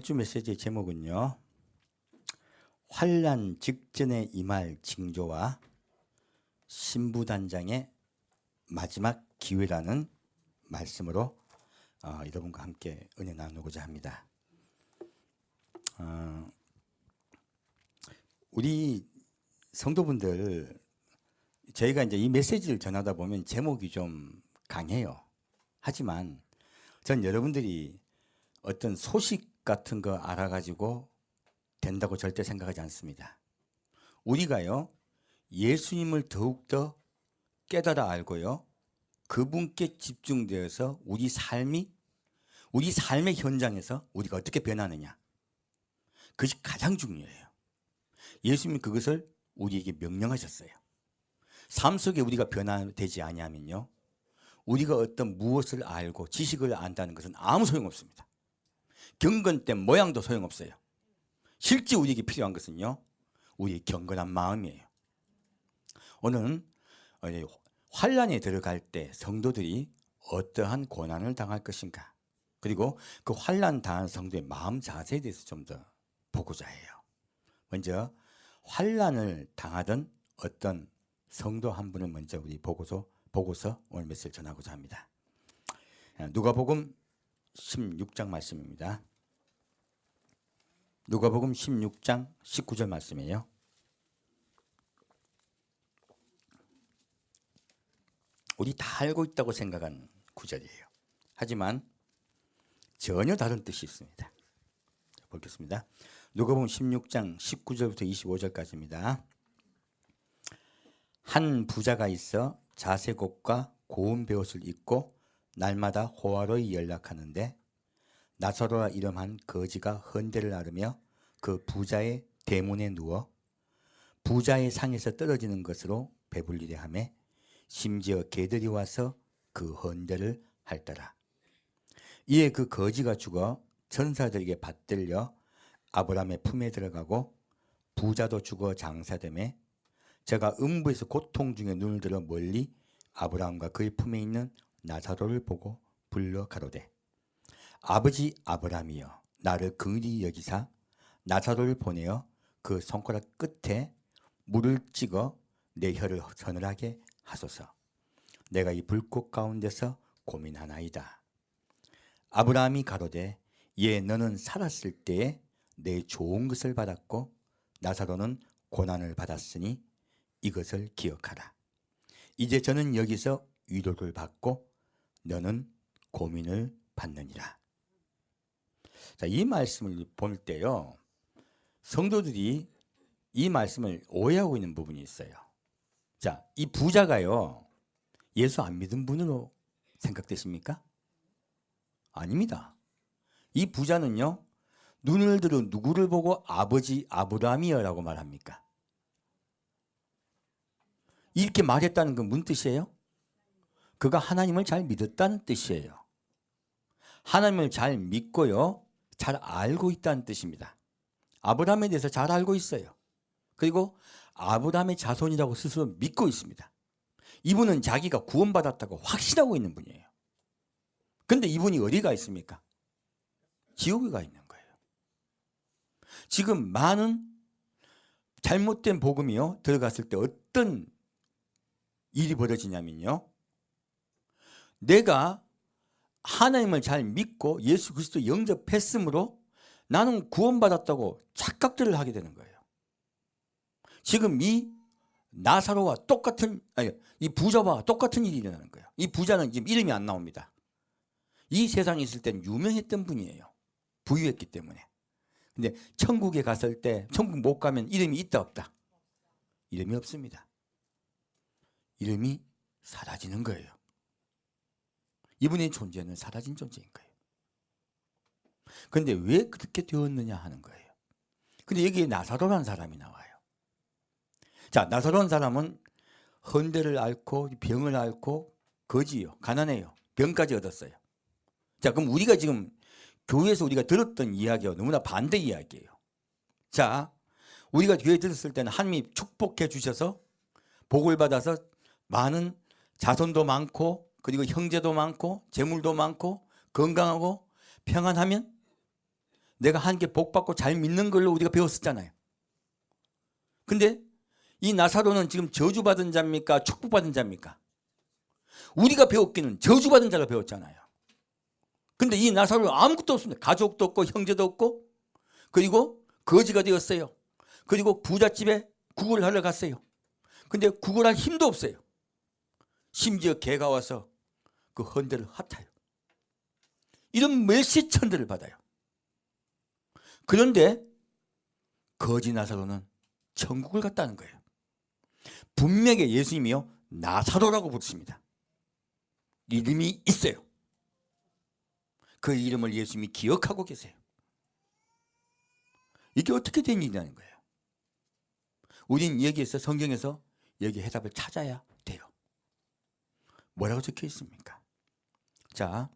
이번 주 메시지의 제목은요, 환난 직전에 임할 징조와 신부단장의 마지막 기회라는 말씀으로 여러분과 함께 은혜 나누고자 합니다. 우리 성도분들, 저희가 이제 이 메시지를 전하다 보면 제목이 좀 강해요. 하지만 전 여러분들이 어떤 소식 같은 거 알아가지고 된다고 절대 생각하지 않습니다. 우리가요, 예수님을 더욱더 깨달아 알고요, 그분께 집중되어서 우리 삶의 현장에서 우리가 어떻게 변하느냐, 그것이 가장 중요해요. 예수님이 그것을 우리에게 명령하셨어요. 삶 속에 우리가 변화되지 아니하면요, 우리가 어떤 무엇을 알고 지식을 안다는 것은 아무 소용없습니다. 경건된 모양도 소용없어요. 실제 우리에게 필요한 것은요, 우리의 경건한 마음이에요. 오늘은 환난에 들어갈 때 성도들이 어떠한 고난을 당할 것인가, 그리고 그 환난 당한 성도의 마음 자세에 대해서 좀 더 보고자 해요. 먼저 환난을 당하던 어떤 성도 한 분을 먼저 우리 보고서 오늘 메시지를 전하고자 합니다. 누가복음 16장 말씀입니다. 누가복음 16장 19절 말씀이에요. 우리 다 알고 있다고 생각한 구절이에요. 하지만 전혀 다른 뜻이 있습니다. 보겠습니다. 누가복음 16장 19절부터 25절까지입니다. 한 부자가 있어 자색옷과 고운 베옷을 입고 날마다 호화로이 연락하는데 나사로라 이름한 거지가 헌대를 앓으며 그 부자의 대문에 누워 부자의 상에서 떨어지는 것으로 배불리려 하며 심지어 개들이 와서 그 헌대를 핥더라. 이에 그 거지가 죽어 천사들에게 받들려 아브라함의 품에 들어가고 부자도 죽어 장사되매 저가 음부에서 고통 중에 눈을 들어 멀리 아브라함과 그의 품에 있는 나사로를 보고 불러 가로되 아버지 아브라함이여 나를 긍휼히 여기사 나사로를 보내어 그 손가락 끝에 물을 찍어 내 혀를 서늘하게 하소서. 내가 이 불꽃 가운데서 고민하나이다. 아브라함이 가로되 예 너는 살았을 때에 내 좋은 것을 받았고 나사로는 고난을 받았으니 이것을 기억하라. 이제 저는 여기서 위로를 받고 너는 고민을 받느니라. 자, 이 말씀을 볼 때요, 성도들이 이 말씀을 오해하고 있는 부분이 있어요. 자, 이 부자가요, 예수 안 믿은 분으로 생각되십니까? 아닙니다. 이 부자는요, 눈을 들어 누구를 보고 아버지 아브라함이여라고 말합니까? 이렇게 말했다는 건 무슨 뜻이에요? 그가 하나님을 잘 믿었다는 뜻이에요. 하나님을 잘 믿고요, 잘 알고 있다는 뜻입니다. 아브라함에 대해서 잘 알고 있어요. 그리고 아브라함의 자손이라고 스스로 믿고 있습니다. 이분은 자기가 구원받았다고 확신하고 있는 분이에요. 그런데 이분이 어디가 있습니까? 지옥에 가 있는 거예요. 지금 많은 잘못된 복음이요, 들어갔을 때 어떤 일이 벌어지냐면요, 내가 하나님을 잘 믿고 예수 그리스도 영접했으므로 나는 구원받았다고 착각들을 하게 되는 거예요. 지금 이 나사로와 이 부자와 똑같은 일이 일어나는 거예요. 이 부자는 지금 이름이 안 나옵니다. 이 세상에 있을 때는 유명했던 분이에요. 부유했기 때문에. 근데 천국에 갔을 때 천국 못 가면 이름이 있다 없다? 이름이 없습니다. 이름이 사라지는 거예요. 이분의 존재는 사라진 존재인 거예요. 그런데 왜 그렇게 되었느냐 하는 거예요. 근데 여기에 나사로라는 사람이 나와요. 자, 나사로라는 사람은 헌대를 앓고 병을 앓고 거지요, 가난해요. 병까지 얻었어요. 자, 그럼 우리가 지금 교회에서 우리가 들었던 이야기와 너무나 반대 이야기예요. 자, 우리가 교회 들었을 때는 하나님이 축복해 주셔서 복을 받아서 많은 자손도 많고 그리고 형제도 많고 재물도 많고 건강하고 평안하면 내가 하나님께 복 받고 잘 믿는 걸로 우리가 배웠었잖아요. 근데 이 나사로는 지금 저주받은 자입니까? 축복받은 자입니까? 우리가 배웠기는 저주받은 자로 배웠잖아요. 근데 이 나사로는 아무것도 없습니다. 가족도 없고 형제도 없고, 그리고 거지가 되었어요. 그리고 부잣집에 구걸을 하러 갔어요. 근데 구걸할 힘도 없어요. 심지어 개가 와서 그 헌대를 핫아요. 이런 멸시천대를 받아요. 그런데 거지 나사로는 천국을 갔다는 거예요. 분명히 예수님이요 나사로라고 부르십니다. 이름이 있어요. 그 이름을 예수님이 기억하고 계세요. 이게 어떻게 된 일이냐는 거예요. 우린 여기에서 성경에서 여기 해답을 찾아야 돼요. 뭐라고 적혀 있습니까? 자,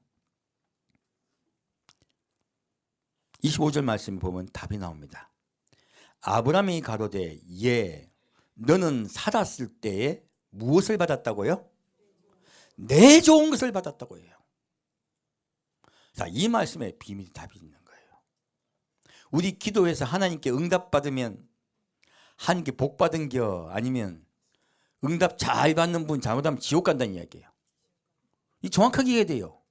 25절 말씀 보면 답이 나옵니다. 아브라함이 가로되 예, 너는 살았을 때에 무엇을 받았다고요? 내 좋은 것을 받았다고 해요. 자, 이 말씀에 비밀 답이 있는 거예요. 우리 기도해서 하나님께 응답받으면 하나님께 복 받은 겨, 아니면 응답 잘 받는 분 잘못하면 지옥 간다는 이야기예요. 이 정확하게 이해해야 돼요.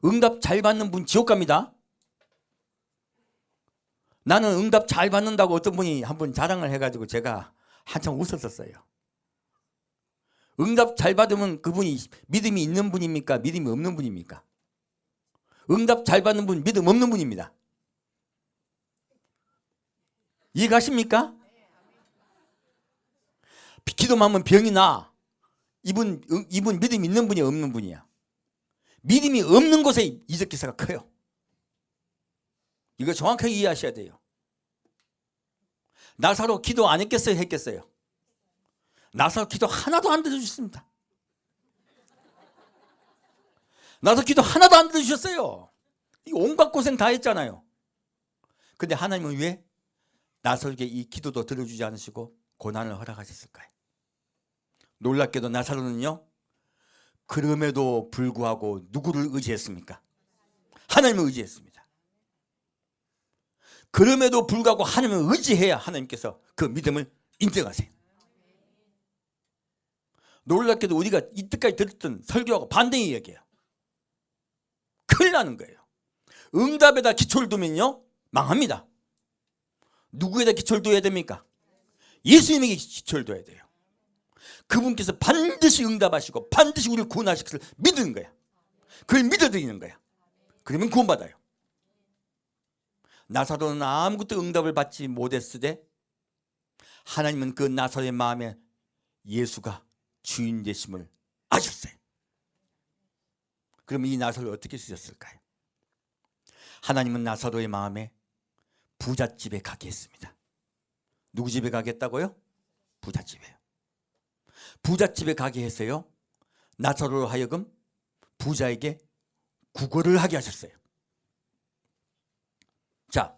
응답 잘 받는 분 지옥 갑니다. 나는 응답 잘 받는다고 어떤 분이 한번 자랑을 해가지고 제가 한참 웃었었어요. 응답 잘 받으면 그분이 믿음이 있는 분입니까? 믿음이 없는 분입니까? 응답 잘 받는 분 믿음 없는 분입니다. 이해가십니까? 기도만 하면 병이 나. 이분 믿음이 있는 분이 없는 분이야. 믿음이 없는 곳에 이적 기사가 커요. 이거 정확하게 이해하셔야 돼요. 나사로 기도 안 했겠어요? 했겠어요? 나사로 기도 하나도 안 들어주셨습니다. 나사로 기도 하나도 안 들어주셨어요. 온갖 고생 다 했잖아요. 근데 하나님은 왜 나사로에게 이 기도도 들어주지 않으시고 고난을 허락하셨을까요? 놀랍게도 나사로는요, 그럼에도 불구하고 누구를 의지했습니까? 하나님을 의지했습니다. 그럼에도 불구하고 하나님을 의지해야 하나님께서 그 믿음을 인정하세요. 놀랍게도 우리가 이때까지 들었던 설교하고 반대 이야기예요. 큰일 나는 거예요. 응답에다 기초를 두면요 망합니다. 누구에다 기초를 둬야 됩니까? 예수님에게 기초를 둬야 돼요. 그분께서 반드시 응답하시고 반드시 우리를 구원하실 것을 믿는 거야. 그걸 믿어드리는 거야. 그러면 구원받아요. 나사로는 아무것도 응답을 받지 못했으되 하나님은 그 나사로의 마음에 예수가 주인 되심을 아셨어요. 그럼 이 나사로를 어떻게 쓰셨을까요? 하나님은 나사로의 마음에 부잣집에 가게 했습니다. 누구 집에 가겠다고요? 부잣집에요. 부잣집에 가게 해서요 나사로로 하여금 부자에게 구걸을 하게 하셨어요. 자,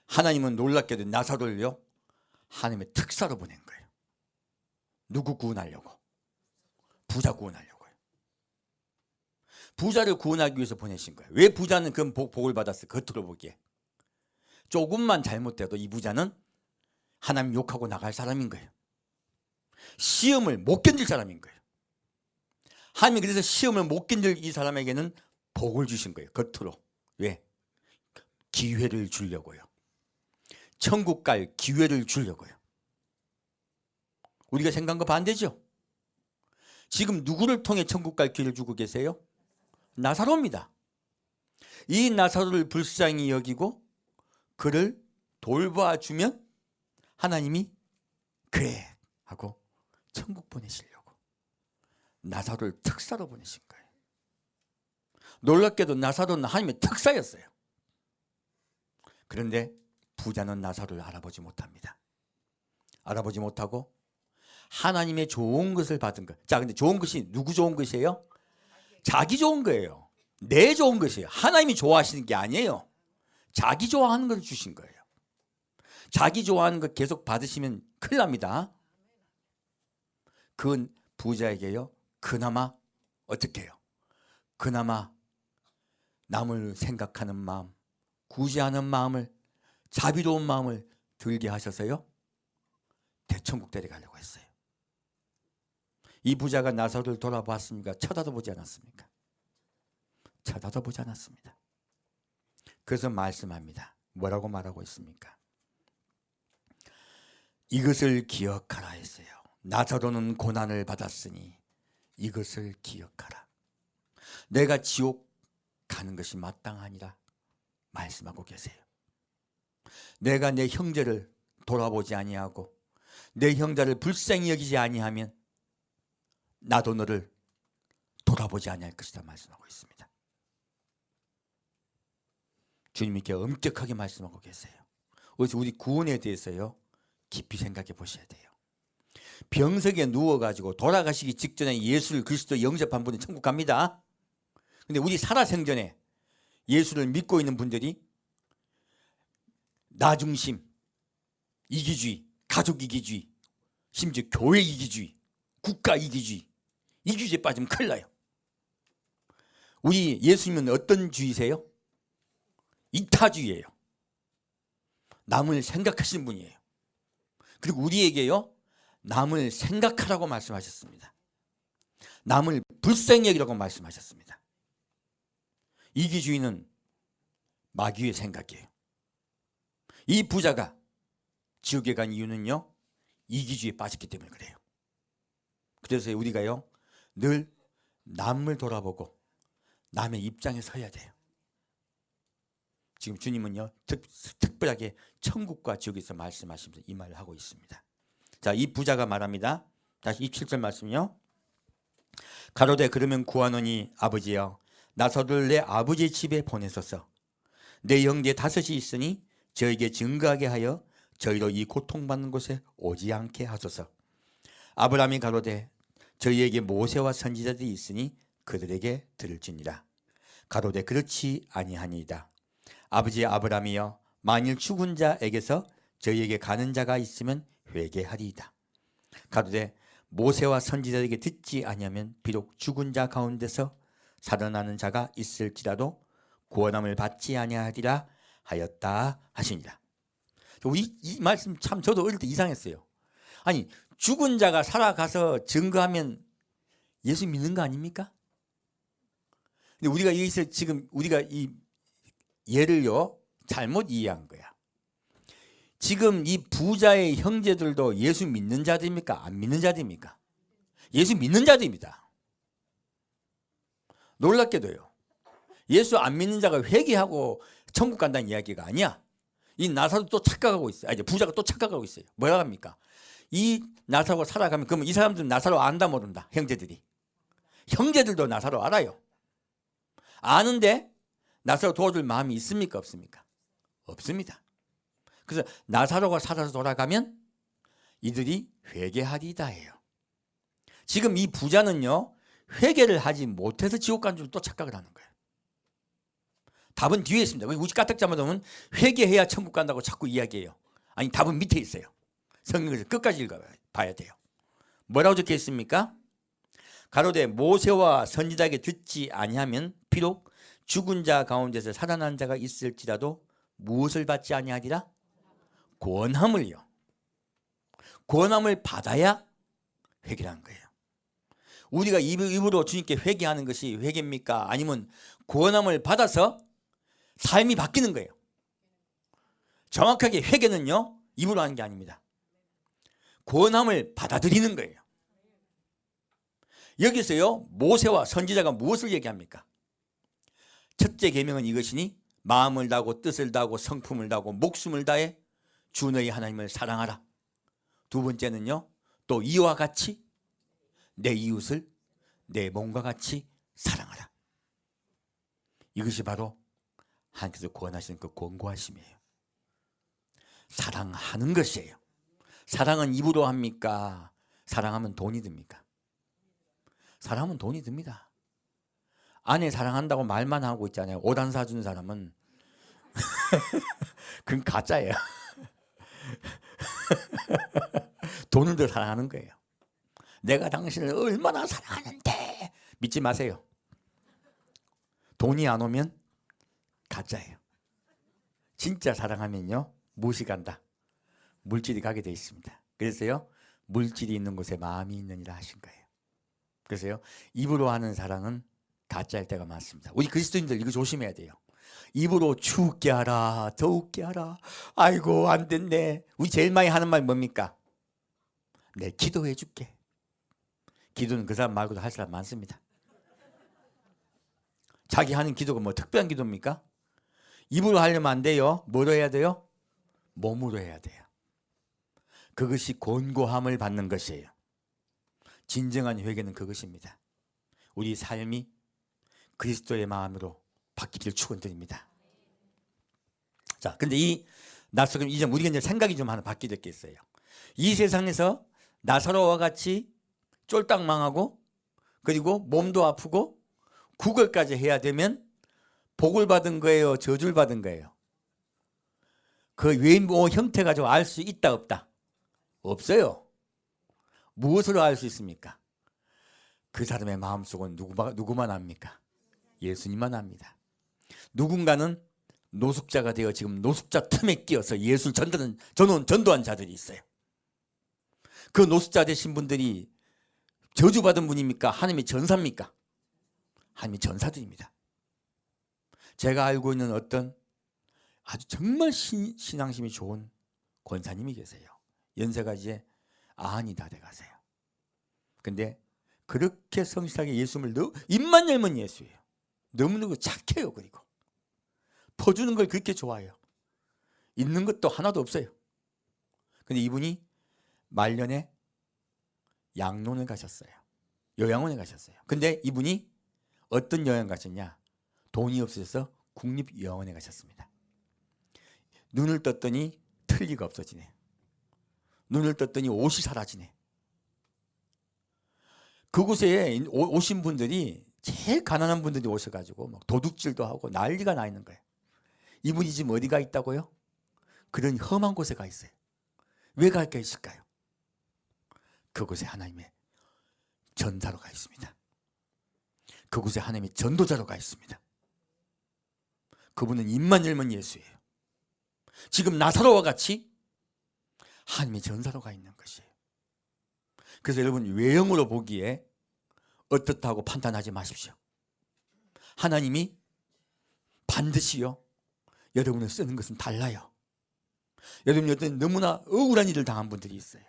하나님은 놀랍게도 나사로를요 하나님의 특사로 보낸 거예요. 누구 구원하려고? 부자 구원하려고요. 부자를 구원하기 위해서 보내신 거예요. 왜 부자는 그 복을 받았어요? 겉으로 보기에 조금만 잘못돼도 이 부자는 하나님 욕하고 나갈 사람인 거예요. 시험을 못 견딜 사람인 거예요. 하나님이 그래서 시험을 못 견딜 이 사람에게는 복을 주신 거예요. 겉으로. 왜? 기회를 주려고요. 천국 갈 기회를 주려고요. 우리가 생각한 거 반대죠. 지금 누구를 통해 천국 갈 기회를 주고 계세요? 나사로입니다. 이 나사로를 불쌍히 여기고 그를 돌봐주면 하나님이 그래 하고 천국 보내시려고 나사로를 특사로 보내신 거예요. 놀랍게도 나사로는 하나님의 특사였어요. 그런데 부자는 나사로를 알아보지 못합니다. 알아보지 못하고 하나님의 좋은 것을 받은 것. 자, 근데 좋은 것이 누구 좋은 것이에요? 자기 좋은 거예요. 내 좋은 것이에요. 하나님이 좋아하시는 게 아니에요. 자기 좋아하는 걸 주신 거예요. 자기 좋아하는 것 계속 받으시면 큰일 납니다. 그 부자에게요 그나마 어떻게 해요? 그나마 남을 생각하는 마음, 구제하는 마음을, 자비로운 마음을 들게 하셔서요 대천국 데려가려고 했어요. 이 부자가 나사로를 돌아봤습니까? 쳐다도 보지 않았습니까? 쳐다도 보지 않았습니다. 그래서 말씀합니다. 뭐라고 말하고 있습니까? 이것을 기억하라 했어요. 나사로는 고난을 받았으니 이것을 기억하라. 내가 지옥 가는 것이 마땅하니라 말씀하고 계세요. 내가 내 형제를 돌아보지 아니하고 내 형제를 불쌍히 여기지 아니하면 나도 너를 돌아보지 아니할 것이다 말씀하고 있습니다. 주님께 엄격하게 말씀하고 계세요. 그래서 우리 구원에 대해서요 깊이 생각해 보셔야 돼요. 병석에 누워가지고 돌아가시기 직전에 예수를 그리스도 영접한 분이 천국 갑니다. 근데 우리 살아생전에 예수를 믿고 있는 분들이 나중심, 이기주의, 가족 이기주의, 심지어 교회 이기주의, 국가 이기주의, 이기주의에 빠지면 큰일 나요. 우리 예수님은 어떤 주의세요? 이타주의예요. 남을 생각하시는 분이에요. 그리고 우리에게요 남을 생각하라고 말씀하셨습니다. 남을 불쌍히 여기라고 말씀하셨습니다. 이기주의는 마귀의 생각이에요. 이 부자가 지옥에 간 이유는요 이기주의에 빠졌기 때문에 그래요. 그래서 우리가요 늘 남을 돌아보고 남의 입장에 서야 돼요. 지금 주님은요 특별하게 천국과 지옥에서 말씀하시면서 이 말을 하고 있습니다. 자, 이 부자가 말합니다. 다시 27절 말씀이요. 가로되 그러면 구하노니 아버지여 나사로를 내 아버지의 집에 보내소서. 내 형제 5이 있으니 저에게 증거하게 하여 저희로 이 고통받는 곳에 오지 않게 하소서. 아브라함이 가로되 저희에게 모세와 선지자들이 있으니 그들에게 들을지니라. 가로되 그렇지 아니하니이다. 아버지 아브라함이여 만일 죽은 자에게서 저희에게 가는 자가 있으면 회개하리이다. 가로되 모세와 선지자에게 듣지 아니하면 비록 죽은 자 가운데서 살아나는 자가 있을지라도 구원함을 받지 아니하리라 하였다 하시니라. 우리 이 말씀 참 저도 어릴 때 이상했어요. 아니 죽은 자가 살아가서 증거하면 예수 믿는 거 아닙니까? 근데 우리가 여기서 지금 우리가 이 예를요 잘못 이해한 거야. 지금 이 부자의 형제들도 예수 믿는 자들입니까? 안 믿는 자들입니까? 예수 믿는 자들입니다. 놀랍게도요 예수 안 믿는 자가 회개하고 천국 간다는 이야기가 아니야. 이 나사로 또 착각하고 있어요. 이제 부자가 또 착각하고 있어요. 뭐라 합니까? 이 나사로가 살아가면 그러면 이 사람들은 나사로 안다 모른다. 형제들이. 형제들도 나사로 알아요. 아는데 나사로 도와줄 마음이 있습니까? 없습니까? 없습니다. 그래서 나사로가 살아서 돌아가면 이들이 회개하리이다 해요. 지금 이 부자는요 회개를 하지 못해서 지옥 간 줄 또 착각을 하는 거예요. 답은 뒤에 있습니다. 우리 까딱자만 보면 회개해야 천국 간다고 자꾸 이야기해요. 아니 답은 밑에 있어요. 성경에서 끝까지 읽어봐야 돼요. 뭐라고 적혀 있습니까? 가로되 모세와 선지자에게 듣지 아니하면 비록 죽은 자 가운데서 살아난 자가 있을지라도 무엇을 받지 아니하리라? 구원함을요. 구원함을 받아야 회개라는 거예요. 우리가 입으로 주님께 회개하는 것이 회개입니까? 아니면 구원함을 받아서 삶이 바뀌는 거예요. 정확하게 회개는요 입으로 하는 게 아닙니다. 구원함을 받아들이는 거예요. 여기서요 모세와 선지자가 무엇을 얘기합니까? 첫째 계명은 이것이니 마음을 다하고 뜻을 다하고 성품을 다하고 목숨을 다해 주 너희 하나님을 사랑하라. 두 번째는요 또 이와 같이 내 이웃을 내 몸과 같이 사랑하라. 이것이 바로 하나님께서 구원하시는 그 권고하심이에요. 사랑하는 것이에요. 사랑은 입으로 합니까? 사랑하면 돈이 듭니까? 사랑하면 돈이 듭니다. 아내 사랑한다고 말만 하고 있잖아요. 옷 안 사주는 사람은 그건 가짜예요. 돈을 더 사랑하는 거예요. 내가 당신을 얼마나 사랑하는데 믿지 마세요. 돈이 안 오면 가짜예요. 진짜 사랑하면요, 무엇이 간다? 물질이 가게 돼 있습니다. 그래서요, 물질이 있는 곳에 마음이 있느니라 하신 거예요. 그래서요, 입으로 하는 사랑은 가짜일 때가 많습니다. 우리 그리스도인들 이거 조심해야 돼요. 입으로 죽게 하라, 더 웃게 하라, 아이고 안 됐네. 우리 제일 많이 하는 말 뭡니까? 내 기도해 줄게. 기도는 그 사람 말고도 할 사람 많습니다. 자기 하는 기도가 뭐 특별한 기도입니까? 입으로 하려면 안 돼요. 뭐로 해야 돼요? 몸으로 해야 돼요. 그것이 권고함을 받는 것이에요. 진정한 회개는 그것입니다. 우리 삶이 그리스도의 마음으로 바뀌기를 축원드립니다. 자, 근데 이 나서로 이제 우리가 이제 생각이 좀 하나 바뀌게 됐겠어요. 이 세상에서 나사로와 같이 쫄딱 망하고 그리고 몸도 아프고 구걸까지 해야 되면 복을 받은 거예요, 저주를 받은 거예요? 그 외모 형태 가지고 알 수 있다 없다? 없어요. 무엇으로 알 수 있습니까? 그 사람의 마음속은 누구만 압니까? 예수님만 압니다. 누군가는 노숙자가 되어 지금 노숙자 틈에 끼어서 예수를 전도한 자들이 있어요. 그 노숙자 되신 분들이 저주받은 분입니까? 하나님의 전사입니까? 하나님의 전사들입니다. 제가 알고 있는 어떤 아주 정말 신앙심이 좋은 권사님이 계세요. 연세가 이제 90이 다 돼가세요. 근데 그렇게 성실하게 예수님을 입만 열면 예수예요. 너무너무 착해요. 그리고 퍼주는 걸 그렇게 좋아해요. 있는 것도 하나도 없어요. 근데 이분이 말년에 양론을 가셨어요. 요양원에 가셨어요. 근데 이분이 어떤 요양 가셨냐? 돈이 없어서 국립요양원에 가셨습니다. 눈을 떴더니 틀니가 없어지네. 눈을 떴더니 옷이 사라지네. 그곳에 오신 분들이 제일 가난한 분들이 오셔가지고 막 도둑질도 하고 난리가 나 있는 거예요. 이분이 지금 어디가 있다고요? 그런 험한 곳에 가 있어요. 왜 가 있을까요? 그곳에 하나님의 전사로 가 있습니다. 그곳에 하나님의 전도자로 가 있습니다. 그분은 입만 열면 예수예요. 지금 나사로와 같이 하나님의 전사로 가 있는 것이에요. 그래서 여러분, 외형으로 보기에 어떻다고 판단하지 마십시오. 하나님이 반드시요, 여러분을 쓰는 것은 달라요. 여러분이 어떤 너무나 억울한 일을 당한 분들이 있어요.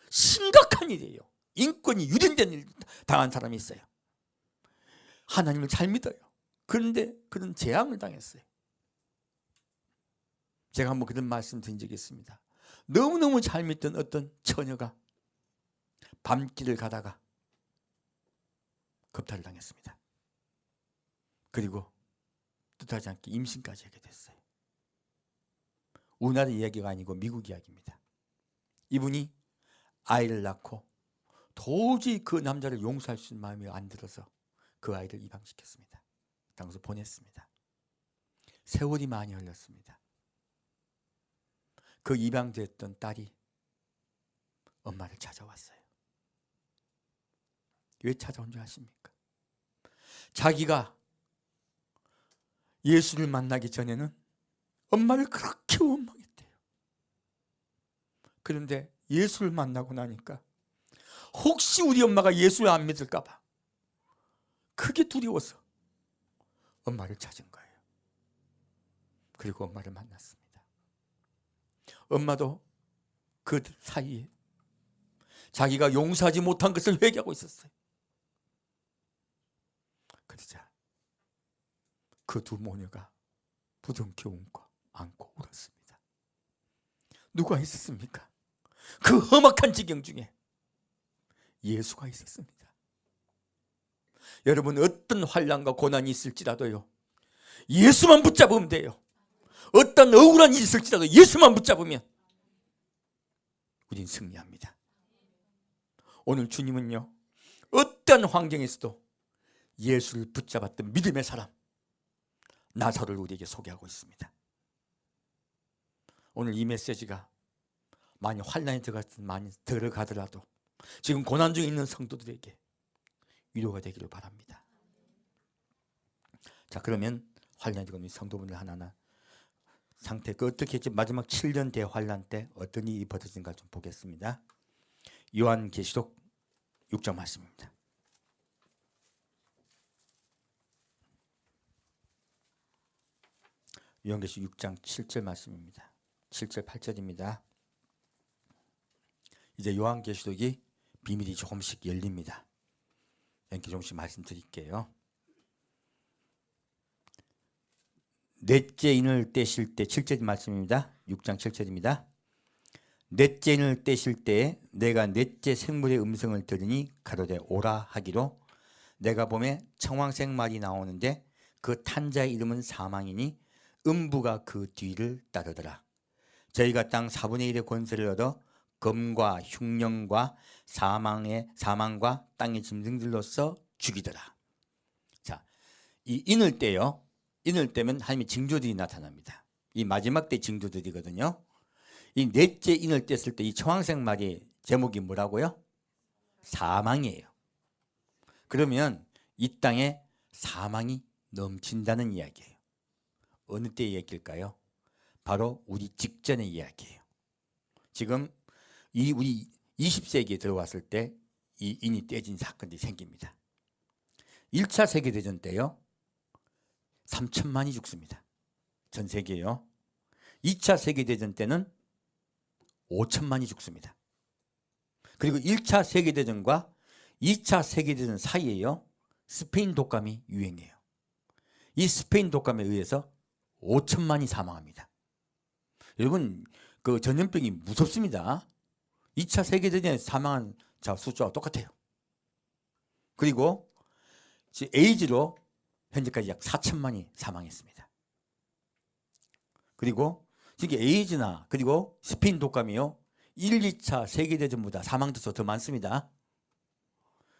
심각한 일이에요. 인권이 유린된 일 당한 사람이 있어요. 하나님을 잘 믿어요. 그런데 그런 재앙을 당했어요. 제가 한번 그런 말씀 드린 적이 있습니다. 너무너무 잘 믿던 어떤 처녀가 밤길을 가다가 겁탈을 당했습니다. 그리고 뜻하지 않게 임신까지 하게 됐어요. 우리나라 이야기가 아니고 미국 이야기입니다. 이분이 아이를 낳고 도저히 그 남자를 용서할 수 있는 마음이 안 들어서 그 아이를 입양시켰습니다. 당서 보냈습니다. 세월이 많이 흘렀습니다. 그 입양됐던 딸이 엄마를 찾아왔어요. 왜 찾아온 줄 아십니까? 자기가 예수를 만나기 전에는 엄마를 그렇게 원망했대요. 그런데 예수를 만나고 나니까 혹시 우리 엄마가 예수를 안 믿을까 봐 크게 두려워서 엄마를 찾은 거예요. 그리고 엄마를 만났습니다. 엄마도 그 사이에 자기가 용서하지 못한 것을 회개하고 있었어요. 그러자 그 두 모녀가 부둥켜 안고 울었습니다. 누가 있었습니까? 그 험악한 지경 중에 예수가 있었습니다. 여러분, 어떤 환난과 고난이 있을지라도요, 예수만 붙잡으면 돼요. 어떤 억울한 일이 있을지라도 예수만 붙잡으면 우린 승리합니다. 오늘 주님은요, 어떤 환경에서도 예수를 붙잡았던 믿음의 사람 나사로를 우리에게 소개하고 있습니다. 오늘 이 메시지가 많이 환난이 많이 들어가더라도 지금 고난 중에 있는 성도들에게 위로가 되기를 바랍니다. 자, 그러면 환난이 들어오는 성도분들 하나하나 상태 어떻게 했지? 마지막 7년 대환란 때 어떤 일이 벌어진가 좀 보겠습니다. 요한계시록 6장 말씀입니다. 요한계시록 6장 7절 말씀입니다. 7절 8절입니다. 이제 요한계시록이 비밀이 조금씩 열립니다. 이렇게 조금씩 말씀드릴게요. 넷째 인을 떼실 때 7절 말씀입니다. 6장 7절입니다. 넷째 인을 떼실 때에 내가 넷째 생물의 음성을 들으니 가로되 오라 하기로 내가 보매 청황색 말이 나오는데 그 탄자의 이름은 사망이니 음부가 그 뒤를 따르더라. 저희가 땅 4분의 1의 권세를 얻어 검과 흉령과 사망과 땅의 짐승들로서 죽이더라. 자, 이 인을 떼요. 인을 떼면 하나님의 징조들이 나타납니다. 이 마지막 때 징조들이거든요. 이 넷째 인을 뗐을 때 이 청황색 말이 제목이 뭐라고요? 사망이에요. 그러면 이 땅에 사망이 넘친다는 이야기예요. 어느 때의 얘기일까요? 바로 우리 직전의 이야기예요. 지금 우리 20세기에 들어왔을 때 이 인이 떼진 사건들이 생깁니다. 1차 세계대전 때요. 3천만이 죽습니다. 전 세계요. 2차 세계대전 때는 5천만이 죽습니다. 그리고 1차 세계대전과 2차 세계대전 사이에요. 스페인 독감이 유행해요. 이 스페인 독감에 의해서 5천만이 사망합니다. 여러분, 그 전염병이 무섭습니다. 2차 세계대전에 사망한 자 숫자와 똑같아요. 그리고 에이즈로 현재까지 약 4천만이 사망했습니다. 그리고 지금 에이즈나 그리고 스페인 독감이요. 1, 2차 세계대전보다 사망자수 더 많습니다.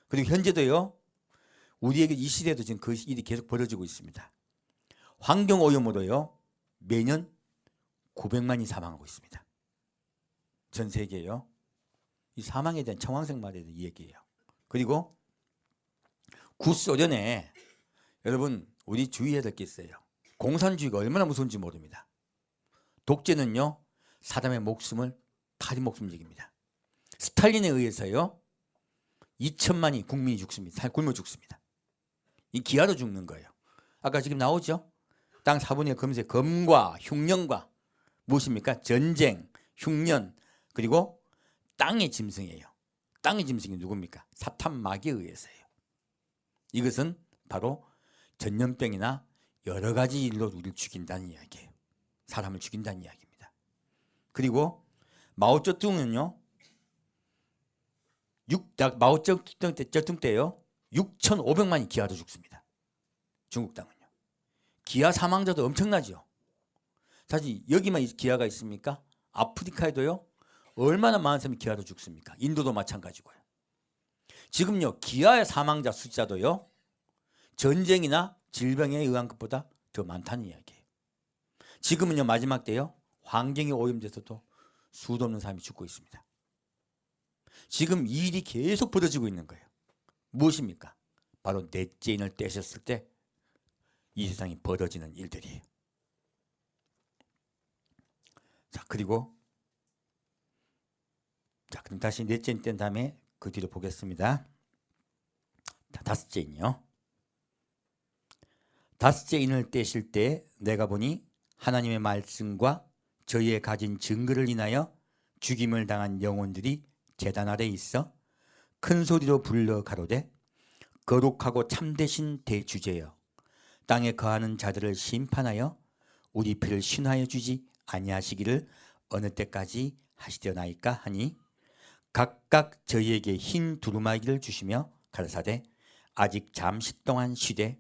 그리고 현재도요. 우리에게 이 시대에도 지금 그 일이 계속 벌어지고 있습니다. 환경오염으로요. 매년 900만이 사망하고 있습니다. 전 세계에요. 이 사망에 대한 청황색 말에 대한 얘기예요. 그리고 구소련에 여러분 우리 주의해야 될 게 있어요. 공산주의가 얼마나 무서운지 모릅니다. 독재는요. 사람의 목숨을 칼이 목숨직입니다. 스탈린에 의해서요. 2천만이 국민이 죽습니다. 굶어 죽습니다. 이 기아로 죽는 거예요. 아까 지금 나오죠. 땅 4분의 1 검색 검과 흉년과 무엇입니까? 전쟁, 흉년 그리고 땅의 짐승이에요. 땅의 짐승이 누굽니까? 사탄 마귀에 의해서예요. 이것은 바로 전염병이나 여러 가지 일로 우리를 죽인다는 이야기예요. 사람을 죽인다는 이야기입니다. 그리고 마오쩌둥은요. 마오쩌둥 때요. 6,500만이 기아로 죽습니다. 중국 땅은요. 기아 사망자도 엄청나죠. 사실 여기만 기아가 있습니까? 아프리카에도요. 얼마나 많은 사람이 기아로 죽습니까? 인도도 마찬가지고요. 지금요. 기아의 사망자 숫자도요. 전쟁이나 질병에 의한 것보다 더 많다는 이야기예요. 지금은요. 마지막 때요. 환경이 오염돼서도 수도 없는 사람이 죽고 있습니다. 지금 이 일이 계속 벌어지고 있는 거예요. 무엇입니까? 바로 넷째 인을 떼셨을 때 이 세상이 벌어지는 일들이에요. 자, 그리고 그럼 다시 넷째 인 뗀 다음에 그 뒤로 보겠습니다. 다섯째 인이요. 다섯째 인을 떼실 때 내가 보니 하나님의 말씀과 저희의 가진 증거를 인하여 죽임을 당한 영혼들이 제단 아래 있어 큰 소리로 불러 가로되 거룩하고 참되신 대주제여 땅에 거하는 자들을 심판하여 우리 피를 신하여 주지 아니하시기를 어느 때까지 하시려나이까 하니 각각 저희에게 흰 두루마기를 주시며 가라사대 아직 잠시 동안 쉬되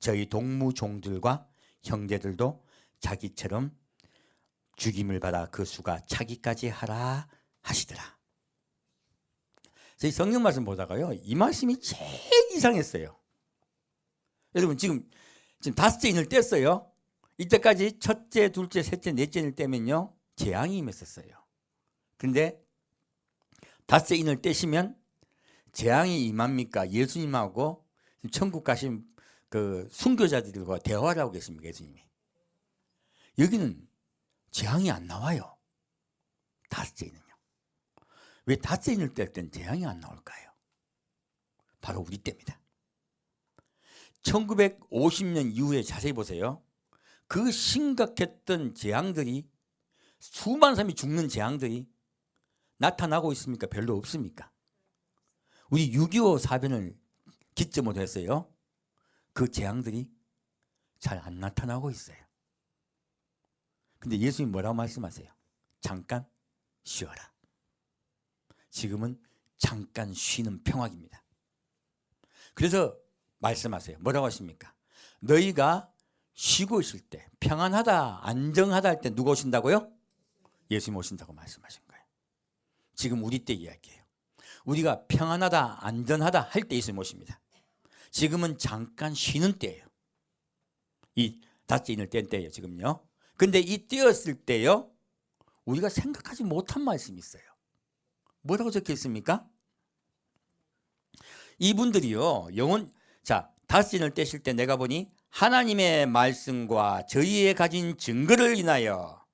저희 동무종들과 형제들도 자기처럼 죽임을 받아 그 수가 차기까지 하라 하시더라. 저희 성경 말씀 보다가요. 이 말씀이 제일 이상했어요. 여러분 지금 다섯째 인을 뗐어요. 이때까지 첫째, 둘째, 셋째, 넷째 인을 떼면요. 재앙이 임했었어요. 그런데 다섯째 인을 떼시면 재앙이 임합니까? 예수님하고 천국 가신 그 순교자들과 대화를 하고 계십니까? 예수님이. 여기는 재앙이 안 나와요. 닷새인은요. 왜 닷새인을 뗄 땐 재앙이 안 나올까요? 바로 우리 때입니다. 1950년 이후에 자세히 보세요. 그 심각했던 재앙들이, 수많은 사람이 죽는 재앙들이 나타나고 있습니까? 별로 없습니까? 우리 6.25 사변을 기점으로 했어요. 그 재앙들이 잘 안 나타나고 있어요. 근데 예수님이 뭐라고 말씀하세요? 잠깐 쉬어라. 지금은 잠깐 쉬는 평화기입니다. 그래서 말씀하세요. 뭐라고 하십니까? 너희가 쉬고 있을 때, 평안하다, 안정하다 할 때 누가 오신다고요? 예수님 오신다고 말씀하신 거예요. 지금 우리 때 이야기예요. 우리가 평안하다, 안전하다 할 때 예수님 오십니다. 지금은 잠깐 쉬는 때예요. 이 닷새인을 뗀 때예요, 지금요. 근데 이 떼었을 때요, 우리가 생각하지 못한 말씀이 있어요. 뭐라고 적혀 있습니까? 이분들이요, 자, 닷새인을 떼실 때 내가 보니 하나님의 말씀과 저희의 가진 증거를 인하여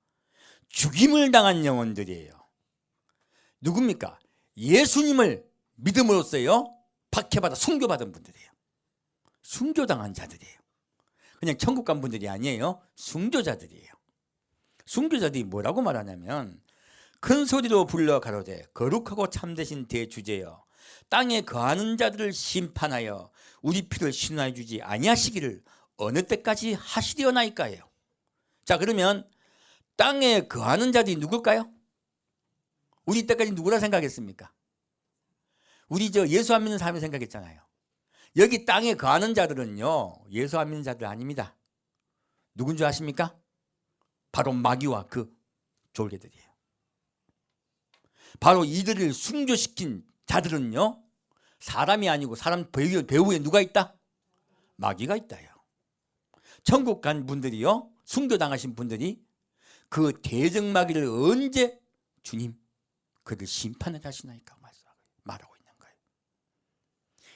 죽임을 당한 영혼들이에요. 누굽니까? 예수님을 믿음으로써요 박해받아 순교받은 분들이에요. 순교당한 자들이에요. 그냥 천국 간 분들이 아니에요. 순교자들이에요. 순교자들이 뭐라고 말하냐면, 큰 소리로 불러 가로되 거룩하고 참되신 대주제여, 땅에 거하는 자들을 심판하여 우리 피를 신화해 주지 아니하시기를 어느 때까지 하시리오나이까요. 자, 그러면 땅에 거하는 자들이 누굴까요? 우리 때까지 누구라 생각했습니까? 우리 예수 안 믿는 사람이 생각했잖아요. 여기 땅에 거하는 자들은요, 예수 안 믿는 자들 아닙니다. 누군 줄 아십니까? 바로 마귀와 그 졸개들이에요. 바로 이들을 순교시킨 자들은요, 사람이 아니고 사람 배후에 누가 있다? 마귀가 있다요. 천국 간 분들이요, 순교당하신 분들이 그 대적마귀를 언제 주님 그를 심판해 하시나이까 말하고 있는 거예요.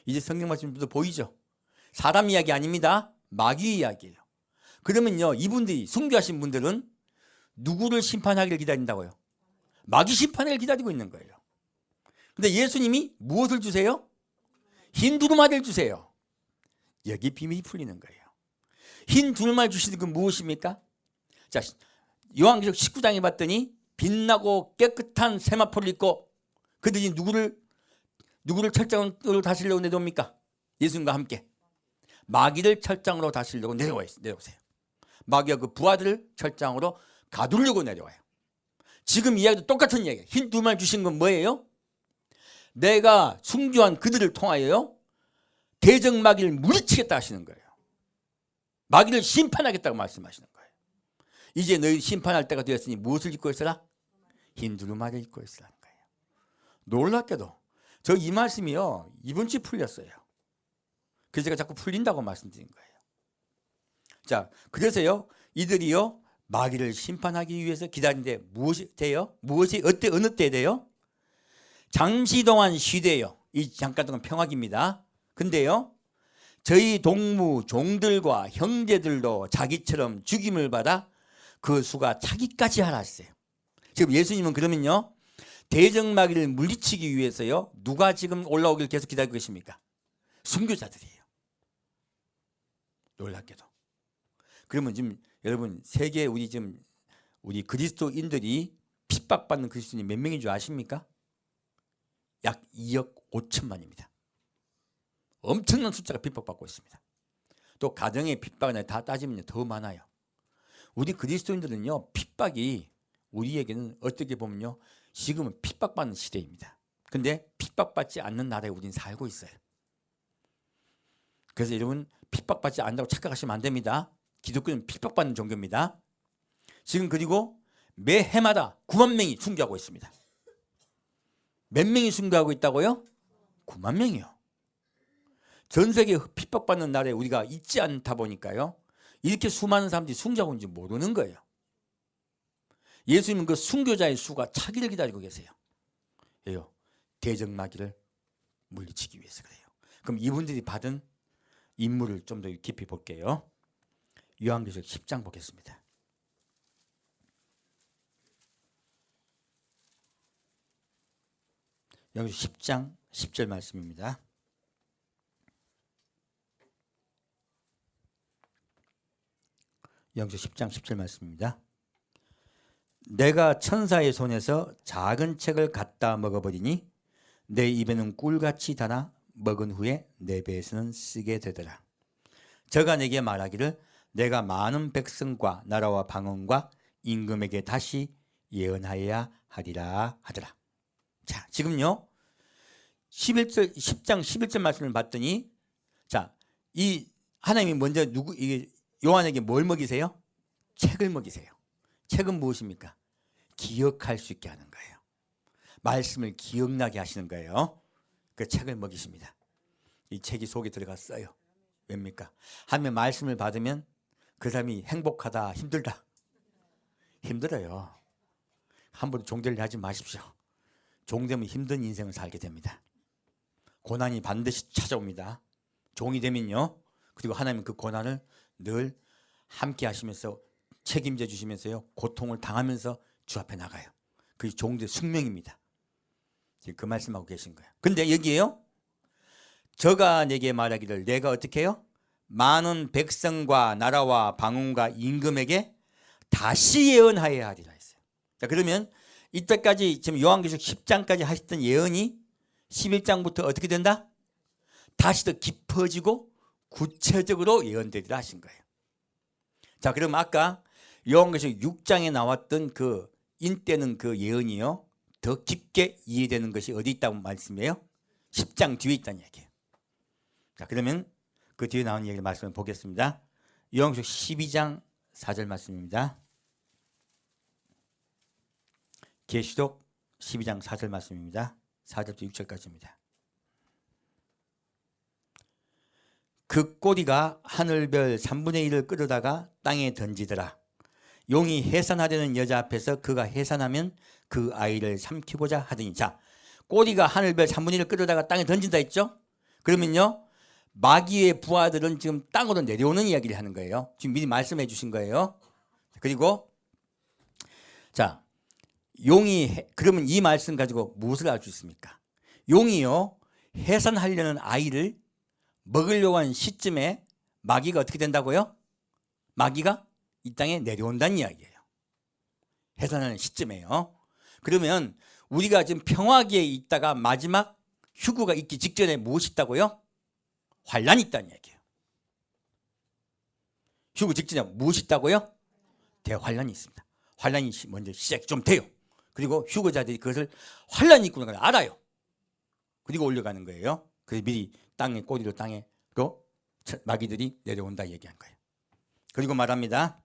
이제 성경 말씀도 보이죠? 사람 이야기 아닙니다. 마귀 이야기예요. 그러면요, 이분들이 순교하신 분들은 누구를 심판하기를 기다린다고요? 마귀 심판을 기다리고 있는 거예요. 근데 예수님이 무엇을 주세요? 흰 두루마리를 주세요. 여기 비밀이 풀리는 거예요. 흰 두루마리 주시는 건 무엇입니까? 자, 요한계시록 19장에 봤더니 빛나고 깨끗한 세마포를 입고 그들이 누구를 철장으로 다스리려고 내려옵니까? 예수님과 함께 마귀를 철장으로 다스리려고 내려오세요. 마귀가 그 부하들을 철장으로 가두려고 내려와요. 지금 이야기도 똑같은 이야기예요. 흰 두루마리 주신 건 뭐예요? 내가 순교한 그들을 통하여요, 대적 마귀를 물리치겠다 하시는 거예요. 마귀를 심판하겠다고 말씀하시는 거예요. 이제 너희 심판할 때가 되었으니 무엇을 입고 있어라? 흰 두루마리를 입고 있으라는 거예요. 놀랍게도 저 이 말씀이요, 이번 주에 풀렸어요. 그래서 제가 자꾸 풀린다고 말씀드린 거예요. 자, 그래서요, 이들이요 마귀를 심판하기 위해서 기다리는데 무엇이 돼요? 어느 때 돼요? 잠시 동안 쉬대요. 이 잠깐 동안 평화기입니다. 근데요, 저희 동무 종들과 형제들도 자기처럼 죽임을 받아 그 수가 차기까지 하라 했어요. 지금 예수님은 그러면요, 대적마귀를 물리치기 위해서요, 누가 지금 올라오길 계속 기다리고 계십니까? 순교자들이에요. 놀랍게도. 그러면 지금 여러분, 세계 우리 그리스도인들이 핍박받는 그리스도인이 몇 명인 줄 아십니까? 약 2억 5천만입니다. 엄청난 숫자가 핍박받고 있습니다. 또 가정의 핍박을 다 따지면 더 많아요. 우리 그리스도인들은요, 핍박이 우리에게는 어떻게 보면요, 지금은 핍박받는 시대입니다. 근데 핍박받지 않는 나라에 우리는 살고 있어요. 그래서 여러분, 핍박받지 않는다고 착각하시면 안 됩니다. 기독교는 핍박받는 종교입니다. 지금 그리고 매 해마다 9만 명이 순교하고 있습니다. 몇 명이 순교하고 있다고요? 9만 명이요. 전 세계 핍박받는 나라에 우리가 있지 않다 보니까요, 이렇게 수많은 사람들이 순교하고 있는지 모르는 거예요. 예수님은 그 순교자의 수가 차기를 기다리고 계세요. 왜요? 대적마귀를 물리치기 위해서 그래요. 그럼 이분들이 받은 임무를 좀 더 깊이 볼게요. 요한계시록 10장 보겠습니다. 여기서 10장 10절 말씀입니다. 여기서 10장 10절 말씀입니다. 내가 천사의 손에서 작은 책을 갖다 먹어버리니 내 입에는 꿀같이 달아 먹은 후에 내 배에서는 쓰게 되더라. 저가 내게 말하기를 내가 많은 백성과 나라와 방언과 임금에게 다시 예언하여야 하리라 하더라. 자, 지금요 10장 11절 말씀을 봤더니, 자, 이 하나님이 먼저 요한에게 뭘 먹이세요? 책을 먹이세요. 책은 무엇입니까? 기억할 수 있게 하는 거예요. 말씀을 기억나게 하시는 거예요. 그 책을 먹이십니다. 이 책이 속에 들어갔어요. 왜입니까? 하나님의 말씀을 받으면 그 사람이 행복하다, 힘들다? 힘들어요. 함부로 종되려 하지 마십시오. 종되면 힘든 인생을 살게 됩니다. 고난이 반드시 찾아옵니다. 종이 되면요, 그리고 하나님은 그 고난을 늘 함께 하시면서 책임져 주시면서요, 고통을 당하면서 주 앞에 나가요. 그게 종들의 숙명입니다. 지금 그 말씀하고 계신 거예요. 근데 여기에요, 저가 내게 말하기를 내가 어떻게 해요? 많은 백성과 나라와 방언과 임금에게 다시 예언하여야 하리라 했어요. 자, 그러면 이때까지 지금 요한계시록 10장까지 하셨던 예언이 11장부터 어떻게 된다? 다시 더 깊어지고 구체적으로 예언되리라 하신 거예요. 자, 그럼 아까 요한계시록 6장에 나왔던 그 인때는 그 예언이요, 더 깊게 이해되는 것이 어디 있다고 말씀이에요? 10장 뒤에 있다는 얘기예요. 자, 그러면 그 뒤에 나온 얘기를 말씀을 보겠습니다. 요한계시록 12장 4절 말씀입니다. 계시록 12장 4절 말씀입니다. 4절부터 6절까지입니다. 그 꼬리가 하늘별 3분의 1을 끌어다가 땅에 던지더라. 용이 해산하려는 여자 앞에서 그가 해산하면 그 아이를 삼키고자 하더니, 자, 꼬리가 하늘별 3분의 1을 끌어다가 땅에 던진다 했죠? 그러면요, 마귀의 부하들은 지금 땅으로 내려오는 이야기를 하는 거예요. 지금 미리 말씀해 주신 거예요. 그리고 자, 용이, 그러면 이 말씀 가지고 무엇을 알 수 있습니까? 용이요, 해산하려는 아이를 먹으려고 하는 시점에 마귀가 어떻게 된다고요? 마귀가 이 땅에 내려온다는 이야기예요. 해산하는 시점에요. 그러면 우리가 지금 평화기에 있다가 마지막 휴거가 있기 직전에 무엇이 있다고요? 환란이 있다는 얘기예요. 휴거 직전에 무엇이 있다고요? 대환란이 있습니다. 환란이 먼저 시작이 좀 돼요. 그리고 휴거자들이 그것을 환란이 있구나 걸 알아요. 그리고 올려가는 거예요. 그래서 미리 땅에, 꼬리로 땅에로 마귀들이 내려온다 얘기한 거예요. 그리고 말합니다.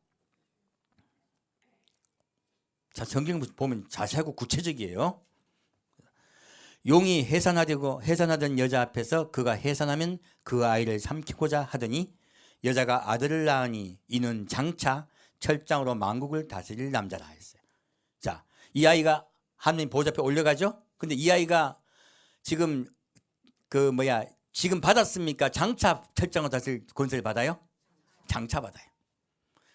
자, 성경 보면 자세하고 구체적이에요. 용이 해산하던 여자 앞에서 그가 해산하면 그 아이를 삼키고자 하더니 여자가 아들을 낳으니 이는 장차 철장으로 만국을 다스릴 남자라 했어요. 자, 이 아이가 하나님 보좌 앞에 올려가죠. 근데 이 아이가 지금 지금 받았습니까? 장차 철장으로 다스릴 권세를 받아요? 장차 받아요.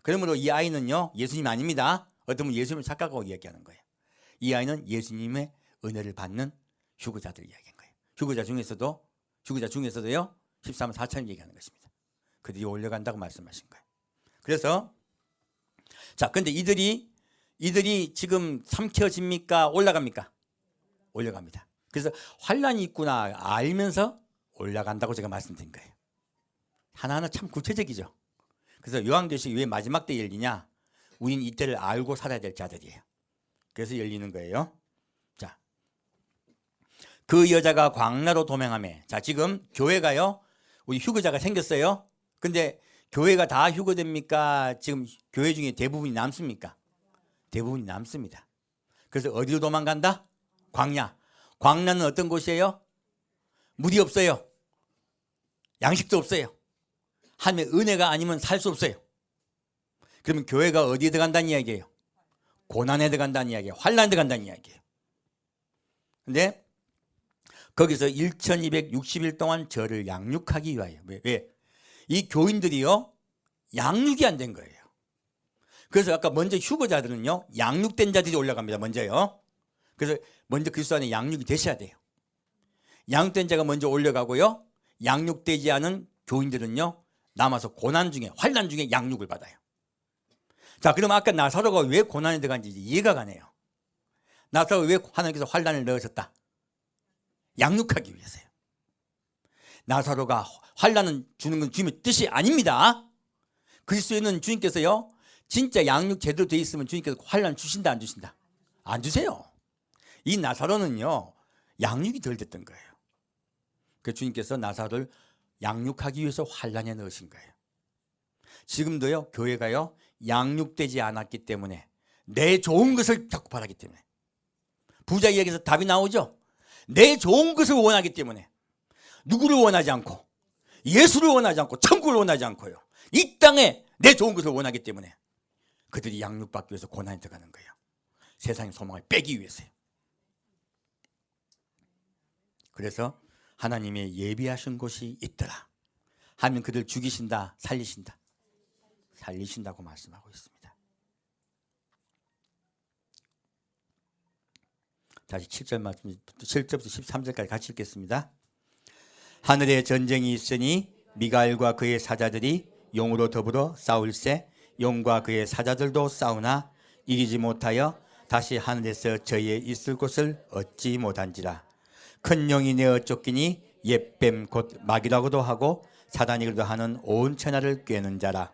그러므로 이 아이는요, 예수님 아닙니다. 어떤 분은 예수님을 착각하고 이야기하는 거예요. 이 아이는 예수님의 은혜를 받는 휴거자들을 이야기한 거예요. 휴거자 중에서도요 14만 4천을 얘기하는 것입니다. 그들이 올려간다고 말씀하신 거예요. 그래서 자, 근데 이들이 지금 삼켜집니까? 올라갑니까? 올라갑니다. 그래서 환란이 있구나 알면서 올라간다고 제가 말씀드린 거예요. 하나하나 참 구체적이죠. 그래서 요한계시록이 왜 마지막 때 열리냐? 우린 이때를 알고 살아야 될 자들이에요. 그래서 열리는 거예요. 자, 그 여자가 광야로 도망하며, 자, 지금 교회가요, 우리 휴거자가 생겼어요. 근데 교회가 다 휴거됩니까? 지금 교회 중에 대부분이 남습니까? 대부분이 남습니다. 그래서 어디로 도망간다? 광야. 광야는 어떤 곳이에요? 물이 없어요. 양식도 없어요. 하나님의 은혜가 아니면 살 수 없어요. 그러면 교회가 어디에 들어간다는 이야기예요? 고난에 들어간다는 이야기예요. 환란에 들어간다는 이야기예요. 근데 거기서 1260일 동안 저를 양육하기 위하여. 왜? 이 교인들이요, 양육이 안 된 거예요. 그래서 아까 먼저 휴거자들은요, 양육된 자들이 올라갑니다. 먼저요. 그래서 먼저 그리스도 안에 양육이 되셔야 돼요. 양육된 자가 먼저 올려가고요. 양육되지 않은 교인들은요, 남아서 고난 중에, 환난 중에 양육을 받아요. 자, 그럼 아까 나사로가 왜 고난에 들어간지 이해가 가네요. 나사로가 왜 하나님께서 환난을 넣으셨다? 양육하기 위해서요. 나사로가 환난을 주는 건 주님의 뜻이 아닙니다. 그리스도인은 주님께서요, 진짜 양육 제대로 돼 있으면 주님께서 환난 주신다, 안 주신다? 안 주세요. 이 나사로는요, 양육이 덜 됐던 거예요. 그래서 주님께서 나사로를 양육하기 위해서 환난에 넣으신 거예요. 지금도요, 교회가요, 양육되지 않았기 때문에 내 좋은 것을 자꾸 바라기 때문에, 부자 이야기에서 답이 나오죠. 내 좋은 것을 원하기 때문에, 누구를 원하지 않고, 예수를 원하지 않고, 천국을 원하지 않고요, 이 땅에 내 좋은 것을 원하기 때문에 그들이 양육받기 위해서 고난에 들어가는 거예요. 세상의 소망을 빼기 위해서요. 그래서 하나님의 예비하신 곳이 있더라 하면 그들 죽이신다, 살리신다? 살리신다고 말씀하고 있습니다. 다시 7절 말씀, 7절부터 13절까지 같이 읽겠습니다. 하늘에 전쟁이 있으니 미가엘과 그의 사자들이 용으로 더불어 싸울세 용과 그의 사자들도 싸우나 이기지 못하여 다시 하늘에서 저희의 있을 곳을 얻지 못한지라. 큰 용이 내어 쫓기니 옛뱀 곧 마귀라고도 하고 사단이기도 하는 온 천하를 꿰는 자라.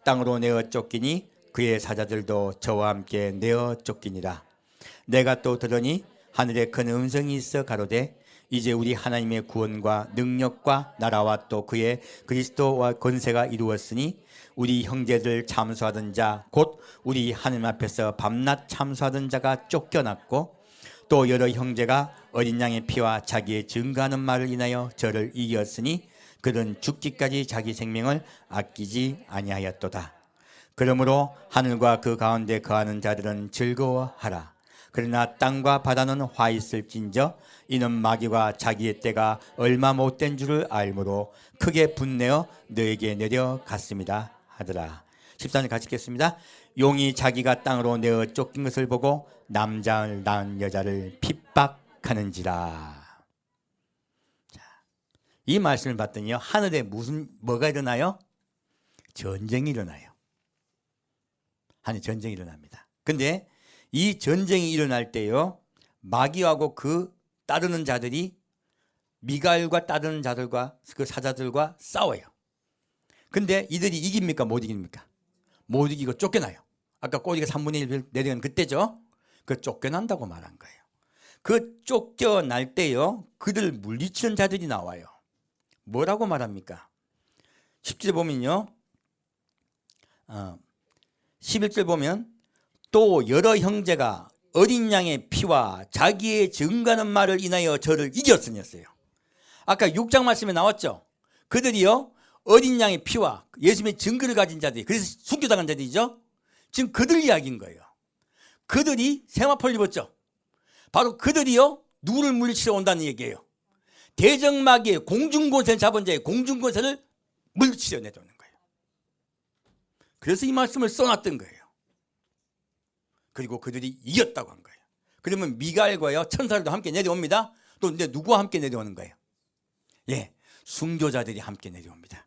땅으로 내어 쫓기니 그의 사자들도 저와 함께 내어 쫓기니라. 내가 또 들으니 하늘에 큰 음성이 있어 가로되 이제 우리 하나님의 구원과 능력과 나라와 또 그의 그리스도와 권세가 이루었으니 우리 형제들 참수하던 자 곧 우리 하나님 앞에서 밤낮 참수하던 자가 쫓겨났고 또 여러 형제가 어린 양의 피와 자기의 증거하는 말을 인하여 저를 이겼으니 그들은 죽기까지 자기 생명을 아끼지 아니하였도다. 그러므로 하늘과 그 가운데 거하는 자들은 즐거워하라. 그러나 땅과 바다는 화 있을진저 이는 마귀와 자기의 때가 얼마 못된 줄을 알므로 크게 분내어 너에게 내려갔습니다 하더라. 13절 같이 읽겠습니다. 용이 자기가 땅으로 내어 쫓긴 것을 보고 남자를 낳은 여자를 핍박하는지라. 자, 이 말씀을 봤더니요, 하늘에 뭐가 일어나요? 전쟁이 일어나요. 하늘에 전쟁이 일어납니다. 근데 이 전쟁이 일어날 때요, 마귀하고 그 따르는 자들이 미가엘과 따르는 자들과 그 사자들과 싸워요. 근데 이들이 이깁니까? 못 이깁니까? 못 이기고 쫓겨나요. 아까 꼬리가 3분의 1 내려간 그때죠. 그 쫓겨난다고 말한 거예요. 그 쫓겨날 때요, 그들 물리치는 자들이 나와요. 뭐라고 말합니까? 10절 보면요, 11절 보면 또 여러 형제가 어린 양의 피와 자기의 증거하는 말을 인하여 저를 이겼으니였어요. 아까 6장 말씀에 나왔죠. 그들이요, 어린 양의 피와 예수님의 증거를 가진 자들이, 그래서 순교당한 자들이죠. 지금 그들 이야기인 거예요. 그들이 세마포를 입었죠. 바로 그들이요, 누구를 물리치러 온다는 얘기예요. 대적마귀의 공중권세를 잡은 자의 공중권세를 물리치려 내려오는 거예요. 그래서 이 말씀을 써놨던 거예요. 그리고 그들이 이겼다고 한 거예요. 그러면 미가엘과요, 천사들도 함께 내려옵니다. 또 근데 누구와 함께 내려오는 거예요? 예, 순교자들이 함께 내려옵니다.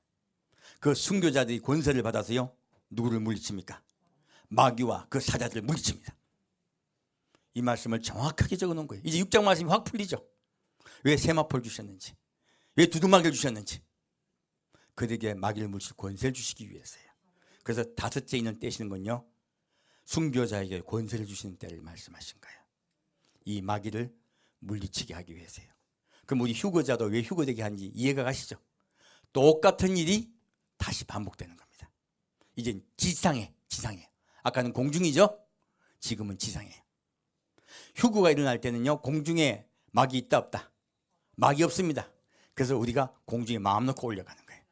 그 순교자들이 권세를 받아서요, 누구를 물리칩니까? 마귀와 그 사자들을 물리칩니다. 이 말씀을 정확하게 적어놓은 거예요. 이제 6장 말씀이 확 풀리죠. 왜 세마포를 주셨는지, 왜 두루마기를 주셨는지, 그들에게 마귀를 물리칠 권세를 주시기 위해서요. 그래서 다섯째 있는 떼시는 건요, 순교자에게 권세를 주시는 때를 말씀하신 거예요. 이 마귀를 물리치게 하기 위해서요. 그럼 우리 휴거자도 왜 휴거되게 하는지 이해가 가시죠? 똑같은 일이 다시 반복되는 겁니다. 이제 지상에. 아까는 공중이죠? 지금은 지상이에요. 휴거가 일어날 때는요, 공중에 마귀 있다 없다? 마귀 없습니다. 그래서 우리가 공중에 마음 놓고 올려가는 거예요.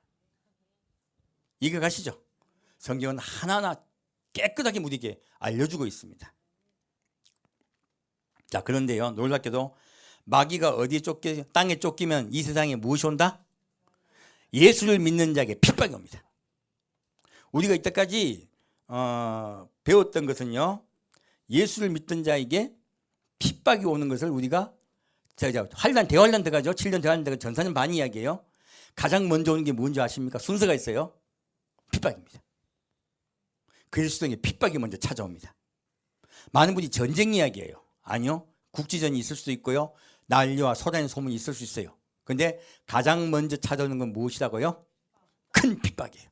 이해가 가시죠? 성경은 하나하나 깨끗하게 우리에게 알려주고 있습니다. 자, 그런데요, 놀랍게도 마귀가 어디에 땅에 쫓기면 이 세상에 무엇이 온다? 예수를 믿는 자에게 핍박이 옵니다. 우리가 이때까지 배웠던 것은요, 예수를 믿던 자에게 핍박이 오는 것을 우리가 자, 환란 대환란 들어가죠. 7년 대환란 들어가 전사년 반 이야기예요. 가장 먼저 오는 게 뭔지 아십니까? 순서가 있어요. 핍박입니다. 그리스도인의 핍박이 먼저 찾아옵니다. 많은 분이 전쟁 이야기예요. 아니요. 국지전이 있을 수도 있고요. 난리와 소란의 소문이 있을 수 있어요. 그런데 가장 먼저 찾아오는 건 무엇이라고요? 큰 핍박이에요.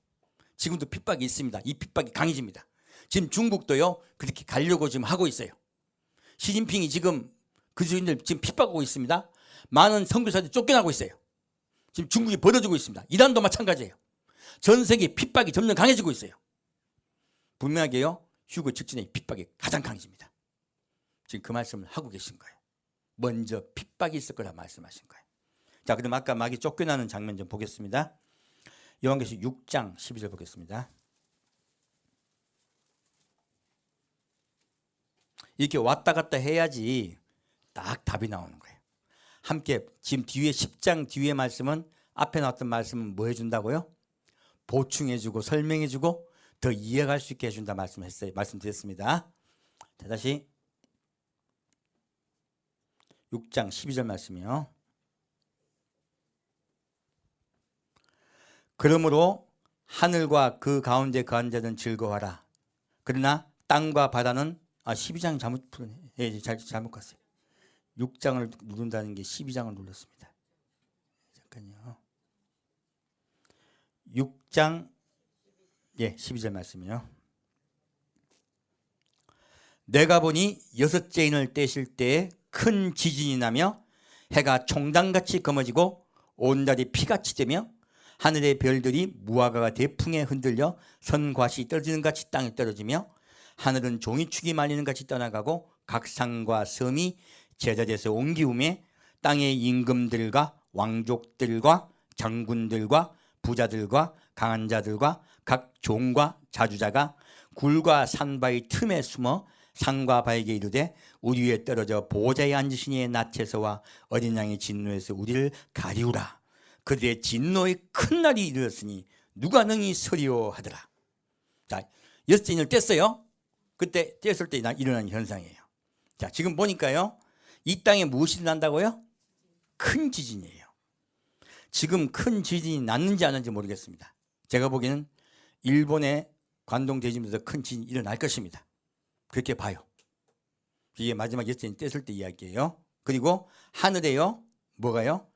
지금도 핍박이 있습니다. 이 핍박이 강해집니다. 지금 중국도요. 그렇게 가려고 지금 하고 있어요. 시진핑이 지금 그리스도인들 지금 핍박하고 있습니다. 많은 선교사들이 쫓겨나고 있어요. 지금 중국이 벌어지고 있습니다. 이란도 마찬가지예요. 전 세계 핍박이 점점 강해지고 있어요. 분명하게요. 휴거 직전에 핍박이 가장 강해집니다. 지금 그 말씀을 하고 계신 거예요. 먼저 핍박이 있을 거라 말씀하신 거예요. 자, 그럼 아까 마귀 쫓겨나는 장면 좀 보겠습니다. 요한계시록 6장 12절 보겠습니다. 이렇게 왔다 갔다 해야지 딱 답이 나오는 거예요. 함께 지금 뒤에 10장 뒤에 말씀은 앞에 나왔던 말씀은 뭐 해준다고요? 보충해주고 설명해주고 더 이해할 수 있게 해준다 말씀드렸습니다. 자, 다시 6장 12절 말씀이요. 그러므로 하늘과 그 가운데 거한 자는 즐거워하라. 그러나 땅과 바다는 12장 잘못 푸네. 예, 잘못 갔어요. 6장을 누른다는 게 12장을 눌렀습니다. 잠깐요. 6장 12절 말씀이요. 내가 보니 6째 인을 떼실 때에 큰 지진이 나며 해가 총당같이 검어지고 온 달이 피같이 되며 하늘의 별들이 무화과가 대풍에 흔들려 선과시 떨어지는 같이 땅에 떨어지며 하늘은 종이축이 말리는 같이 떠나가고 각 상과 섬이 제자리에서 옮기우매 땅의 임금들과 왕족들과 장군들과 부자들과 강한 자들과 각 종과 자주자가 굴과 산바의 틈에 숨어 상과 바에게 이르되 우리 위에 떨어져 보호자에 앉으신 이의 낯에서와 어린 양의 진노에서 우리를 가리우라. 그들의 진노의 큰 날이 이르렀으니 누가 능히 서리오 하더라. 자, 6째 인을 뗐어요. 그때 뗐을 때 일어난 현상이에요. 자, 지금 보니까요. 이 땅에 무엇이 난다고요? 큰 지진이에요. 지금 큰 지진이 났는지 안 났는지 모르겠습니다. 제가 보기에는 일본의 관동 대지진에서 큰 지진이 일어날 것입니다. 그렇게 봐요. 이게 마지막 6째 인 뗐을 때 이야기예요. 그리고 하늘에요. 뭐가요?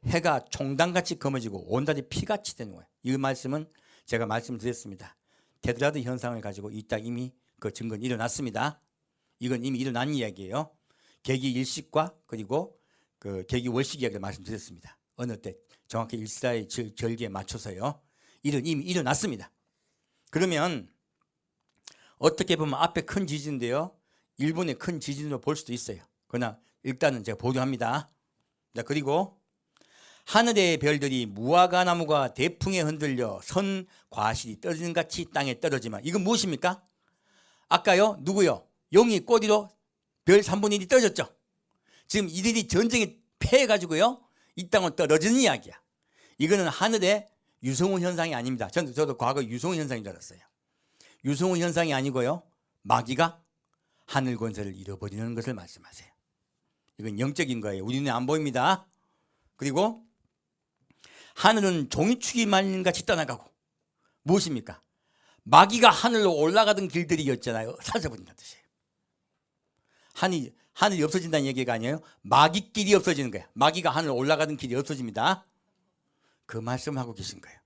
해가 총당같이 검어지고 온달이 피같이 되는 거예요. 이 말씀은 제가 말씀드렸습니다. 테드라드 현상을 가지고 이 땅 이미 그 증거는 일어났습니다. 이건 이미 일어난 이야기예요. 계기 일식과 그리고 그 계기 월식 이야기를 말씀드렸습니다. 어느 때 정확히 일사의 절기에 맞춰서요. 이미 일어났습니다. 그러면 어떻게 보면 앞에 큰 지진인데요. 일본의 큰 지진으로 볼 수도 있어요. 그러나 일단은 제가 보도합니다. 자, 그리고 하늘의 별들이 무화과 나무가 대풍에 흔들려 선 과실이 떨어지는 같이 땅에 떨어지면 이건 무엇입니까? 아까요. 누구요? 용이 꼬리로 별 3분의 1이 떨어졌죠. 지금 이들이 전쟁에 패해가지고요. 이 땅은 떨어지는 이야기야. 이거는 하늘의 유성훈 현상이 아닙니다. 저도 과거 유성훈 현상인 줄 알았어요. 유성훈 현상이 아니고요. 마귀가 하늘 권세를 잃어버리는 것을 말씀하세요. 이건 영적인 거예요. 우리 눈에 안 보입니다. 그리고 하늘은 종이축이 말린 같이 떠나가고 무엇입니까? 마귀가 하늘로 올라가던 길들이었잖아요. 사라져버린다는 뜻이에요. 하늘이 없어진다는 얘기가 아니에요. 마귀길이 없어지는 거예요. 마귀가 하늘로 올라가던 길이 없어집니다. 그 말씀하고 계신 거예요.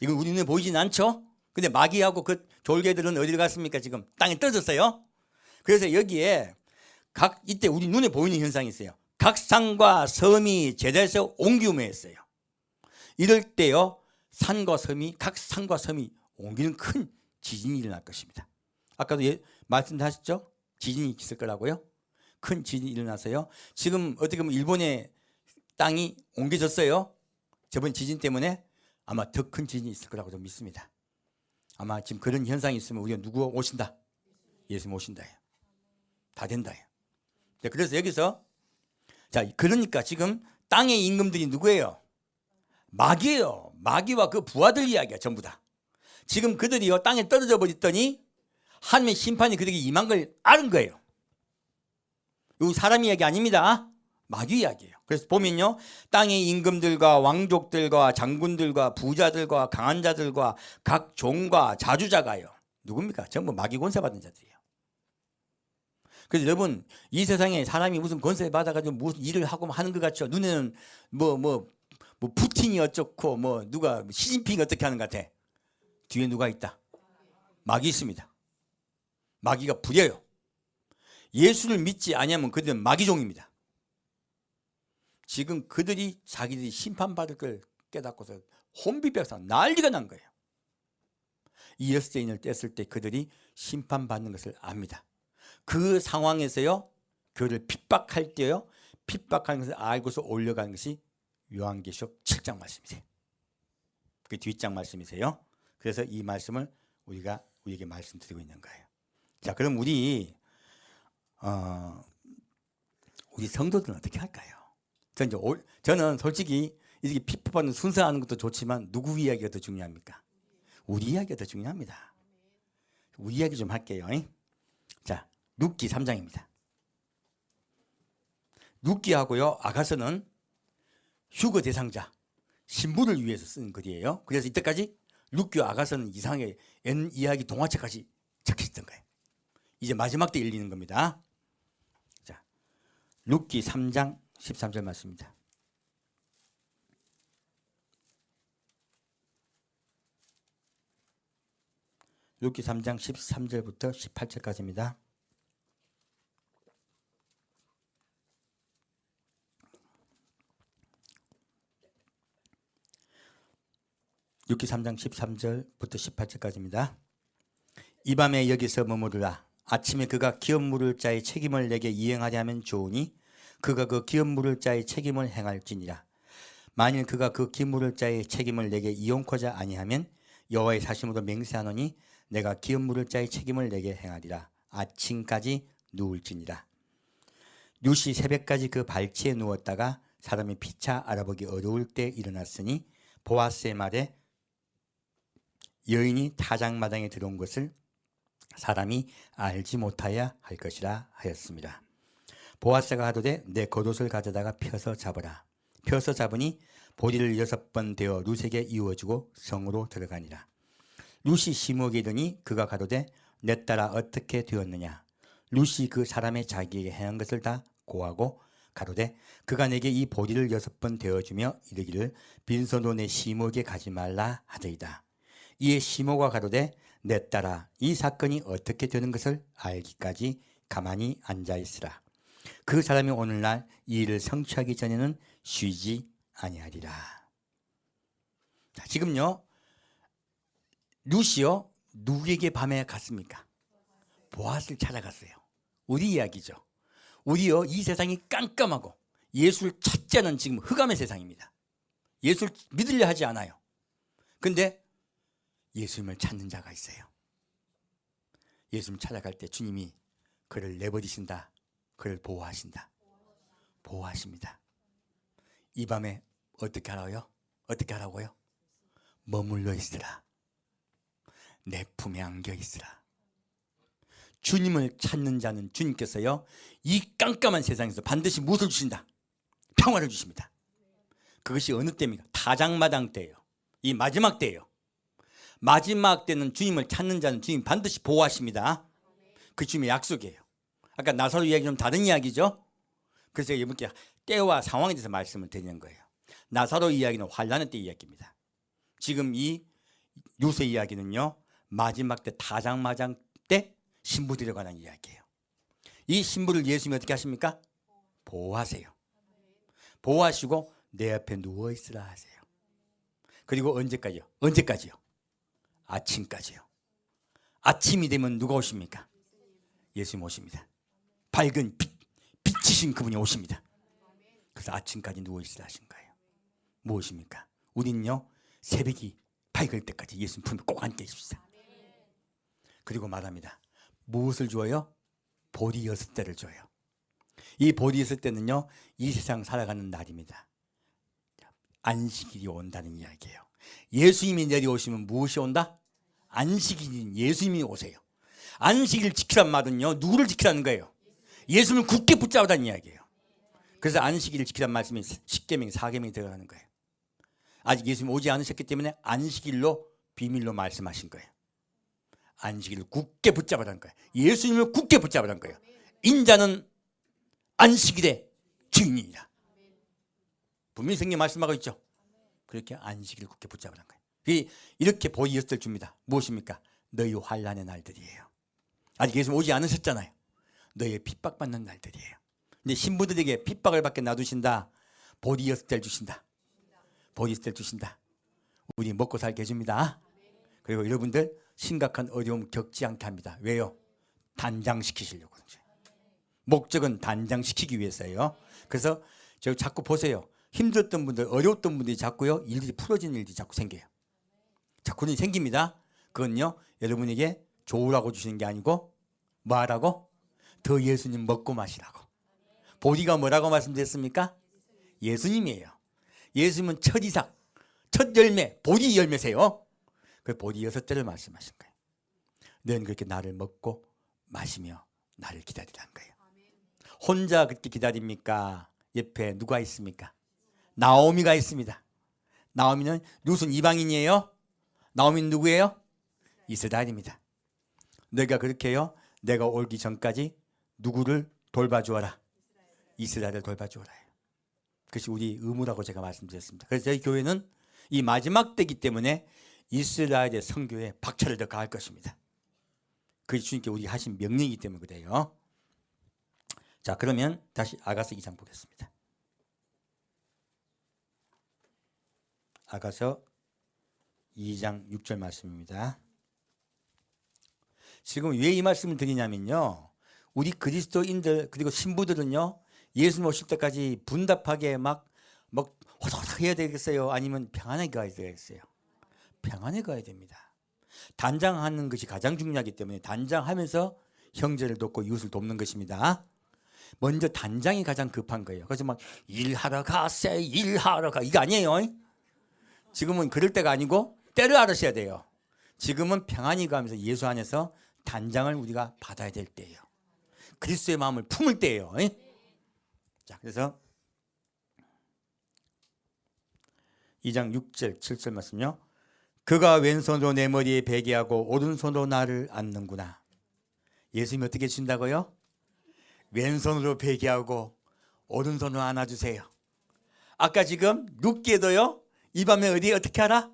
이건 우리 눈에 보이진 않죠? 근데 마귀하고 그 졸개들은 어디로 갔습니까? 지금 땅에 떨어졌어요. 그래서 여기에 이때 우리 눈에 보이는 현상이 있어요. 각 산과 섬이 제자리에서 옮기우매 했어요. 이럴 때요. 각 산과 섬이 옮기는 큰 지진이 일어날 것입니다. 아까도 말씀하셨죠? 지진이 있을 거라고요. 큰 지진이 일어나서요. 지금 어떻게 보면 일본의 땅이 옮겨졌어요. 저번 지진 때문에 아마 더 큰 지진이 있을 거라고 좀 믿습니다. 아마 지금 그런 현상이 있으면 우리가 누구 오신다? 예수님 오신다. 다 된다. 그래서 여기서 자, 그러니까 지금 땅의 임금들이 누구예요? 마귀예요. 마귀와 그 부하들 이야기야 전부 다. 지금 그들이요 땅에 떨어져 버렸더니 하나님의 심판이 그들에게 임한 걸 아는 거예요. 이거 사람 이야기 아닙니다. 마귀 이야기예요. 그래서 보면요, 땅의 임금들과 왕족들과 장군들과 부자들과 강한 자들과 각 종과 자주자가요, 누굽니까? 전부 마귀 권세 받은 자들이에요. 그래서 여러분, 이 세상에 사람이 무슨 권세 받아가지고 무슨 일을 하고 하는 것 같죠. 눈에는 뭐 푸틴이 어쩌고 뭐 누가 시진핑이 어떻게 하는 것 같아. 뒤에 누가 있다? 마귀 있습니다. 마귀가 부려요. 예수를 믿지 아니하면 그들은 마귀종입니다. 지금 그들이 자기들이 심판받을 걸 깨닫고서 혼비백산 난리가 난 거예요. 이 여스대인을 뗐을 때 그들이 심판받는 것을 압니다. 그 상황에서요, 그를 핍박할 때요, 핍박하는 것을 알고서 올려가는 것이 요한계시록 7장 말씀이세요. 그 뒷장 말씀이세요. 그래서 이 말씀을 우리에게 말씀드리고 있는 거예요. 자, 그럼 우리 성도들은 어떻게 할까요? 저는 솔직히 이렇게 핍박받는 순서하는 것도 좋지만 누구 이야기가 더 중요합니까? 우리 이야기가 더 중요합니다. 우리 이야기 좀 할게요. 자, 룻기 3장입니다. 룻기하고요, 아가서는 휴거 대상자, 신부를 위해서 쓴 글이에요. 그래서 이때까지 룻기와 아가서는 이상하게 옛 이야기 동화책까지 적혀있던 거예요. 이제 마지막 때 읽리는 겁니다. 자, 룻기 3장 13절 말씀입니다. 룻기 3장 13절부터 18절까지입니다. 룻기 3장 13절부터 18절까지입니다. 이 밤에 여기서 머무르라. 아침에 그가 기업 물을 자의 책임을 내게 이행하려 하면 좋으니 그가 그 기업 물을 자의 책임을 행할지니라. 만일 그가 그 기업 물을 자의 책임을 내게 이용코자 아니하면 여호와의 사심으로 맹세하노니 내가 기업 물을 자의 책임을 내게 행하리라. 아침까지 누울지니라. 룻이 새벽까지 그 발치에 누웠다가 사람이 피차 알아보기 어려울 때 일어났으니 보아스의 말에 여인이 타작마당에 들어온 것을 사람이 알지 못하여 할 것이라 하였습니다. 보아스가 하도되 내 겉옷을 가져다가 펴서 잡으라. 펴서 잡으니 보리를 6번 되어 룻에게 이어주고 성으로 들어가니라. 룻이 시므에게 이르니 그가 가로되 내 딸아 어떻게 되었느냐. 룻이 그 사람의 자기에게 행한 것을 다 고하고 가로되 그가 내게 이 보리를 6번 되어주며 이르기를 빈손으로 내 시므에게 가지 말라 하더이다. 이에 시므가 가로되 내 딸아 이 사건이 어떻게 되는 것을 알기까지 가만히 앉아있으라. 그 사람이 오늘날 이 일을 성취하기 전에는 쉬지 아니하리라. 자, 지금요, 룻이요 누구에게 밤에 갔습니까? 보아스를 찾아갔어요. 우리 이야기죠. 우리요 이 세상이 깜깜하고 예수를 찾지 않은 지금 흑암의 세상입니다. 예수를 믿으려 하지 않아요. 근데 예수님을 찾는 자가 있어요. 예수님 찾아갈 때 주님이 그를 내버리신다. 그를 보호하신다. 보호하십니다. 이 밤에 어떻게 하라고요? 어떻게 하라고요? 머물러 있으라. 내 품에 안겨 있으라. 주님을 찾는 자는 주님께서요 이 깜깜한 세상에서 반드시 무엇을 주신다? 평화를 주십니다. 그것이 어느 때입니까? 타작마당 때예요. 이 마지막 때예요. 마지막 때는 주님을 찾는 자는 주님 반드시 보호하십니다. 그 주님의 약속이에요. 아까 나사로 이야기 좀 다른 이야기죠. 그래서 여러분께 때와 상황에 대해서 말씀을 드리는 거예요. 나사로 이야기는 환난의 때 이야기입니다. 지금 이 룻의 이야기는요 마지막 때 타작마당 때 신부 데려가는 이야기예요. 이 신부를 예수님이 어떻게 하십니까? 보호하세요. 보호하시고 내 옆에 누워있으라 하세요. 그리고 언제까지요? 언제까지요? 아침까지요. 아침이 되면 누가 오십니까? 예수님 오십니다. 밝은 빛이신 그분이 오십니다. 그래서 아침까지 누워있으라 하신 거예요. 무엇입니까? 우리는요 새벽이 밝을 때까지 예수님 품에 꼭 앉아 있습니다. 그리고 말합니다. 무엇을 주어요? 보리 6대를 줘요. 이 보리 6대는요 이 세상 살아가는 날입니다. 안식일이 온다는 이야기예요. 예수님이 내려오시면 무엇이 온다? 안식일인 예수님이 오세요. 안식일 지키란 말은요 누구를 지키라는 거예요? 예수님을 굳게 붙잡으라는 이야기예요. 그래서 안식일을 지키란 말씀이 십계명, 사계명이 들어가는 거예요. 아직 예수님 오지 않으셨기 때문에 안식일로 비밀로 말씀하신 거예요. 안식일을 굳게 붙잡으라는 거예요. 예수님을 굳게 붙잡으라는 거예요. 인자는 안식일의 주인이니라. 분명히 성경 말씀하고 있죠. 그렇게 안식일을 굳게 붙잡으라는 거예요. 이렇게 보이었을 줍니다. 무엇입니까? 너희 환난의 날들이에요. 아직 예수님 오지 않으셨잖아요. 너희의 핍박받는 날들이에요. 근데 신부들에게 핍박을 받게 놔두신다. 보리였을 때 주신다. 보리였을 때 주신다. 우리 먹고 살게 해줍니다. 그리고 여러분들 심각한 어려움 겪지 않게 합니다. 왜요? 단장시키시려고 그러죠. 목적은 단장시키기 위해서예요. 그래서 저 자꾸 보세요. 힘들었던 분들, 어려웠던 분들이 자꾸요, 일들이 풀어지는 일들이 자꾸 생겨요. 자꾸는 생깁니다. 그건요, 여러분에게 좋으라고 주시는 게 아니고 뭐 하라고? 더 예수님 먹고 마시라고. 보리가 뭐라고 말씀드렸습니까? 예수님이에요. 예수님은 첫 이삭, 첫 열매, 보리 열매세요. 그 보리 6대를 말씀하신 거예요. 너는 그렇게 나를 먹고 마시며 나를 기다리라는 거예요. 혼자 그렇게 기다립니까? 옆에 누가 있습니까? 나오미가 있습니다. 나오미는 룻은 이방인이에요. 나오미는 누구예요? 이스라엘입니다. 너희가 그렇게 해요. 내가 오기 전까지 누구를 돌봐주어라? 이스라엘을 돌봐주어라. 그것이 우리 의무라고 제가 말씀드렸습니다. 그래서 저희 교회는 이 마지막 때이기 때문에 이스라엘의 선교에 박차를 더 가할 것입니다. 그것이 주님께 우리 하신 명령이기 때문에 그래요. 자, 그러면 다시 아가서 2장 보겠습니다. 아가서 2장 6절 말씀입니다. 지금 왜 이 말씀을 드리냐면요, 우리 그리스도인들 그리고 신부들은요, 예수님 오실 때까지 분답하게 막 호닥호닥 해야 되겠어요? 아니면 평안하게 가야 되겠어요? 평안에 가야 됩니다. 단장하는 것이 가장 중요하기 때문에 단장하면서 형제를 돕고 이웃을 돕는 것입니다. 먼저 단장이 가장 급한 거예요. 그래서 막 일하러 가세, 일하러 가, 이거 아니에요. 지금은 그럴 때가 아니고 때를 알으셔야 돼요. 지금은 평안히 가면서 예수 안에서 단장을 우리가 받아야 될 때예요. 그리스도의 마음을 품을 때예요. 자, 그래서 2장 6절 7절 말씀요. 그가 왼손으로 내 머리에 베게 하고 오른손으로 나를 안는구나. 예수님이 어떻게 준다고요? 왼손으로 베게 하고 오른손으로 안아주세요. 아까 지금 룻기에도요, 이 밤에 어디 어떻게 하라?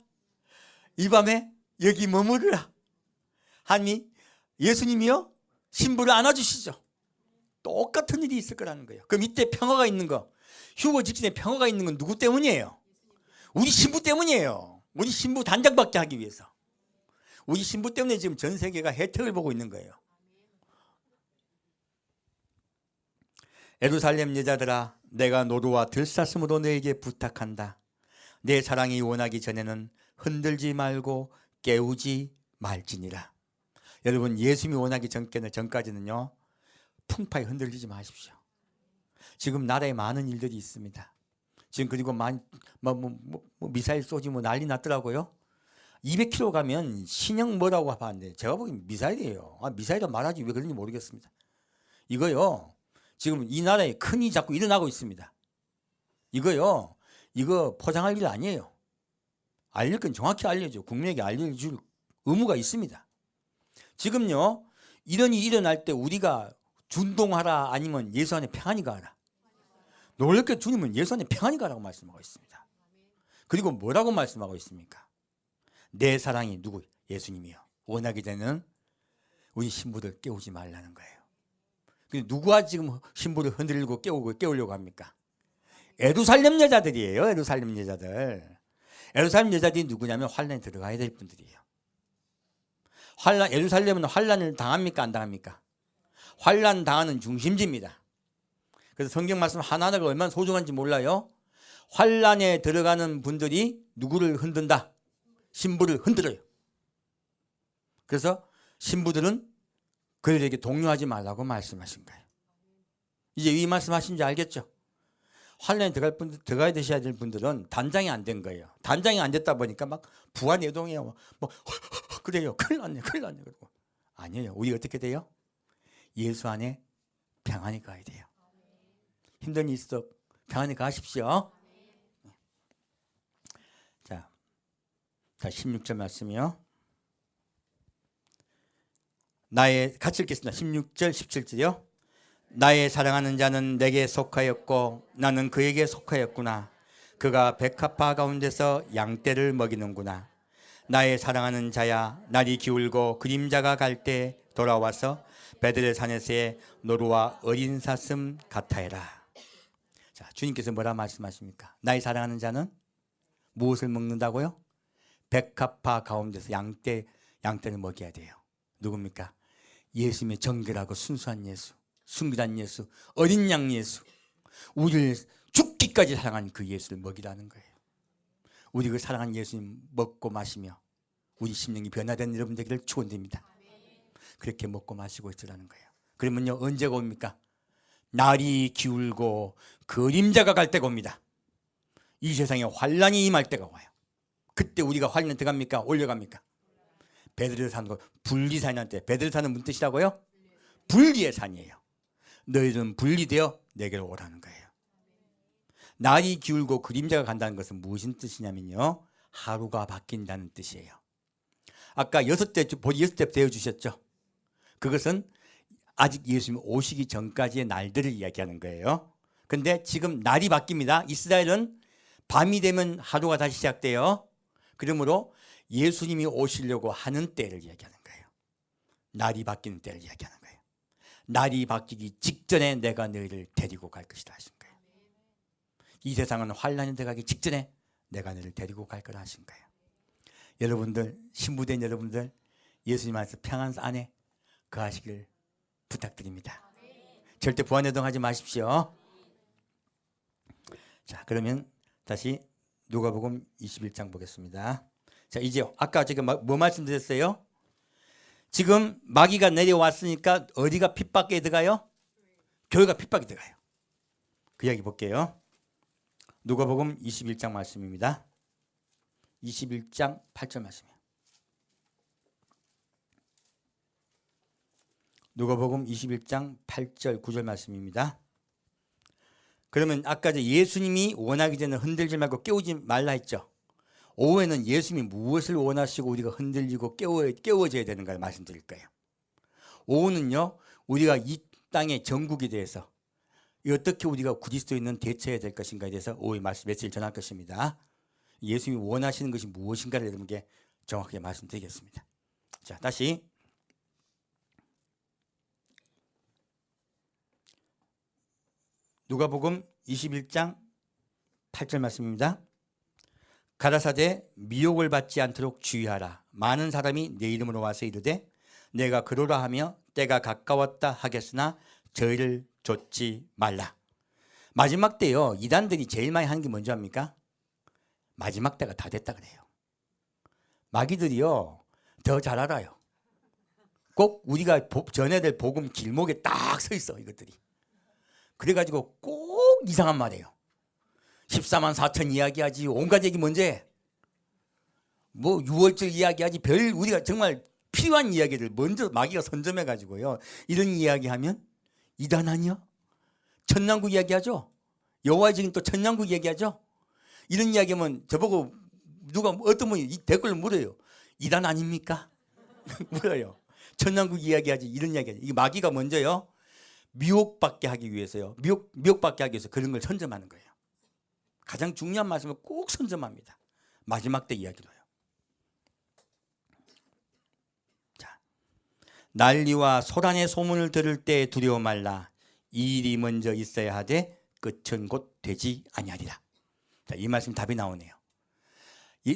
이 밤에 여기 머무르라. 하니 예수님이요, 신부를 안아주시죠. 똑같은 일이 있을 거라는 거예요. 그럼 이때 평화가 있는 거, 휴거 직전에 평화가 있는 건 누구 때문이에요? 우리 신부 때문이에요. 우리 신부 단장받게 하기 위해서. 우리 신부 때문에 지금 전 세계가 혜택을 보고 있는 거예요. 예루살렘 여자들아, 내가 노루와 들사슴으로 너에게 부탁한다. 내 사랑이 원하기 전에는 흔들지 말고 깨우지 말지니라. 여러분, 예수님이 원하기 전까지는요, 풍파에 흔들리지 마십시오. 지금 나라에 많은 일들이 있습니다. 지금 그리고 미사일 쏘지 난리 났더라고요. 200km 가면 신형 뭐라고 하는데 제가 보기엔 미사일이에요. 미사일은 말하지 왜 그런지 모르겠습니다. 이거요, 지금 이 나라에 큰 일이 자꾸 일어나고 있습니다. 이거요, 이거 포장할 일 아니에요. 알릴 건 정확히 알려줘. 국민에게 알려줄 의무가 있습니다. 지금요, 이런 일이 일어날 때 우리가 준동하라 아니면 예수 안에 평안히 가라. 놀랍게 주님은 예수 안에 평안히 가라고 말씀하고 있습니다. 그리고 뭐라고 말씀하고 있습니까? 내 사랑이 누구? 예수님이요. 원하기 전에는 우리 신부들 깨우지 말라는 거예요. 누구와 지금 신부를 흔들고 깨우려고 합니까? 예루살렘 여자들이에요. 예루살렘 여자들. 예루살렘 여자들이 누구냐면 환란에 들어가야 될 분들이에요. 예루살렘은 환란을 당합니까? 안 당합니까? 환란 당하는 중심지입니다. 그래서 성경 말씀 하나하나가 얼마나 소중한지 몰라요. 환란에 들어가는 분들이 누구를 흔든다? 신부를 흔들어요. 그래서 신부들은 그들에게 동요하지 말라고 말씀하신 거예요. 이제 이 말씀하신지 알겠죠? 환란에 들어가야 되셔야 될 분들은 단장이 안 된 거예요. 단장이 안 됐다 보니까 막 부안해동해요. 그래요. 큰일 났네. 그러고. 아니에요. 우리 어떻게 돼요? 예수 안에 평안히 가야 돼요. 힘든 일 있어 평안히 가십시오. 자, 16절 말씀이요. 같이 읽겠습니다. 16절 17절이요. 나의 사랑하는 자는 내게 속하였고 나는 그에게 속하였구나. 그가 백합화 가운데서 양떼를 먹이는구나. 나의 사랑하는 자야, 날이 기울고 그림자가 갈 때 돌아와서 베들레 산에서의 노루와 어린 사슴 같아해라. 자, 주님께서 뭐라 말씀하십니까? 나의 사랑하는 자는 무엇을 먹는다고요? 백합화 가운데서 양떼를 먹여야 돼요. 누굽니까? 예수님의 정결하고 순수한 예수, 순결한 예수, 어린 양 예수, 우리를 죽기까지 사랑한 그 예수를 먹이라는 거예요. 우리 그 사랑한 예수님 먹고 마시며 우리 심령이 변화된 여러분 되기를 축원드립니다. 그렇게 먹고 마시고 있으라는 거예요. 그러면요, 언제가 옵니까? 날이 기울고 그림자가 갈 때가 옵니다. 이 세상에 환란이 임할 때가 와요. 그때 우리가 환란에 들어갑니까? 올려갑니까? 베들레 산과 분리산한테, 베들레 산은 무슨 뜻이라고요? 분리의 산이에요. 너희들은 분리되어 내게로 오라는 거예요. 날이 기울고 그림자가 간다는 것은 무슨 뜻이냐면요, 하루가 바뀐다는 뜻이에요. 아까 6대 배워주셨죠? 그것은 아직 예수님 오시기 전까지의 날들을 이야기하는 거예요. 근데 지금 날이 바뀝니다. 이스라엘은 밤이 되면 하루가 다시 시작돼요. 그러므로 예수님이 오시려고 하는 때를 이야기하는 거예요. 날이 바뀌는 때를 이야기하는 거예요. 날이 바뀌기 직전에 내가 너희를 데리고 갈 것이라 하신 거예요. 이 세상은 환란이 들어가기 직전에 내가 너희를 데리고 갈 거라 하신 거예요. 여러분들, 신부된 여러분들, 예수님 안에서 평안 안에 거하시길 부탁드립니다. 절대 부안요동하지 마십시오. 자, 그러면 다시 누가복음 21장 보겠습니다. 자, 이제 아까 제가 뭐 말씀드렸어요? 지금 마귀가 내려왔으니까 어디가 핍박에 들어가요? 교회가 핍박에 들어가요. 그 이야기 볼게요. 누가복음 21장 말씀입니다. 21장 8절 말씀이에요. 누가복음 21장 8절 9절 말씀입니다. 그러면 아까 예수님이 원하기 전에 흔들지 말고 깨우지 말라 했죠. 오후에는 예수님이 무엇을 원하시고 우리가 흔들리고 깨워져야 되는가 말씀드릴 거예요. 오후는요, 우리가 이 땅의 정국에 대해서 어떻게 우리가 그리스도인은 대처해야 될 것인가에 대해서 오후에 메시지를 전할 것입니다. 예수님이 원하시는 것이 무엇인가를 여러분께 정확하게 말씀드리겠습니다. 자, 다시 누가복음 21장 8절 말씀입니다. 가라사대 미혹을 받지 않도록 주의하라. 많은 사람이 내 이름으로 와서 이르되 내가 그러라 하며 때가 가까웠다 하겠으나 저희를 좇지 말라. 마지막 때요, 이단들이 제일 많이 하는 게 뭔지 압니까? 마지막 때가 다 됐다 그래요. 마귀들이요, 더 잘 알아요. 꼭 우리가 전해야 될 복음 길목에 딱 서 있어, 이것들이. 그래가지고 꼭 이상한 말이에요. 14만 4천 이야기하지, 온갖 얘기 뭔지, 뭐 6월절 이야기하지, 우리가 정말 필요한 이야기를 먼저 마귀가 선점해가지고요, 이런 이야기하면 이단 아니야? 천년국 이야기하죠? 여호와의 증인 또 천년국 이야기하죠? 이런 이야기하면 저보고 누가 어떤 분이 댓글로 물어요. 이단 아닙니까? 물어요. 천년국 이야기하지, 이런 이야기하지. 이게 마귀가 먼저요, 미혹받게 하기 위해서요, 미혹받게 하기 위해서 그런 걸 선점하는 거예요. 가장 중요한 말씀을 꼭 선점합니다. 마지막 때 이야기로요. 자, 난리와 소란의 소문을 들을 때 두려워 말라. 이 일이 먼저 있어야 하되 끝은 곧 되지 아니하리라. 자, 이 말씀 답이 나오네요.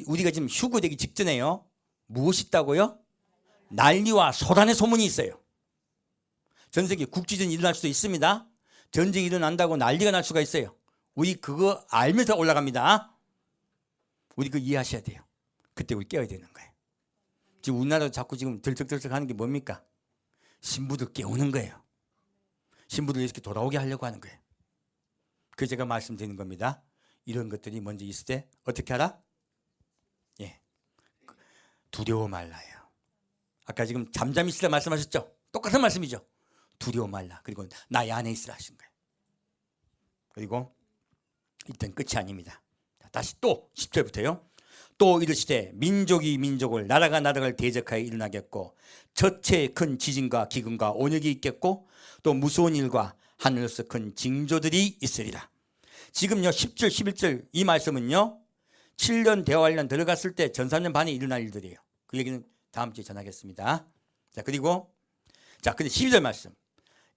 우리가 지금 휴거되기 직전에요, 무엇이 있다고요? 난리와 소란의 소문이 있어요. 전 세계 국지전이 일어날 수도 있습니다. 전쟁이 일어난다고 난리가 날 수가 있어요. 우리 그거 알면서 올라갑니다. 우리 그거 이해하셔야 돼요. 그때 우리 깨워야 되는 거예요. 지금 우리나라도 자꾸 지금 들썩들썩 하는 게 뭡니까? 신부들 깨우는 거예요. 신부들 이렇게 돌아오게 하려고 하는 거예요. 그래서 제가 말씀드리는 겁니다. 이런 것들이 먼저 있을 때 어떻게 하라? 예, 두려워 말라요. 아까 지금 잠잠히 있으라 말씀하셨죠? 똑같은 말씀이죠. 두려워 말라. 그리고 나의 안에 있으라 하신 거예요. 그리고 이땐 끝이 아닙니다. 다시 또 10절부터요. 또 이르시되 민족이 민족을 나라가 나라를 대적하여 일어나겠고 저체에 큰 지진과 기근과 온역이 있겠고 또 무서운 일과 하늘에서 큰 징조들이 있으리라. 지금요 10절 11절 이 말씀은요 7년 대환란 들어갔을 때 전사년 반에 일어날 일들이에요. 그 얘기는 다음 주에 전하겠습니다. 자, 그리고 근데 12절 말씀.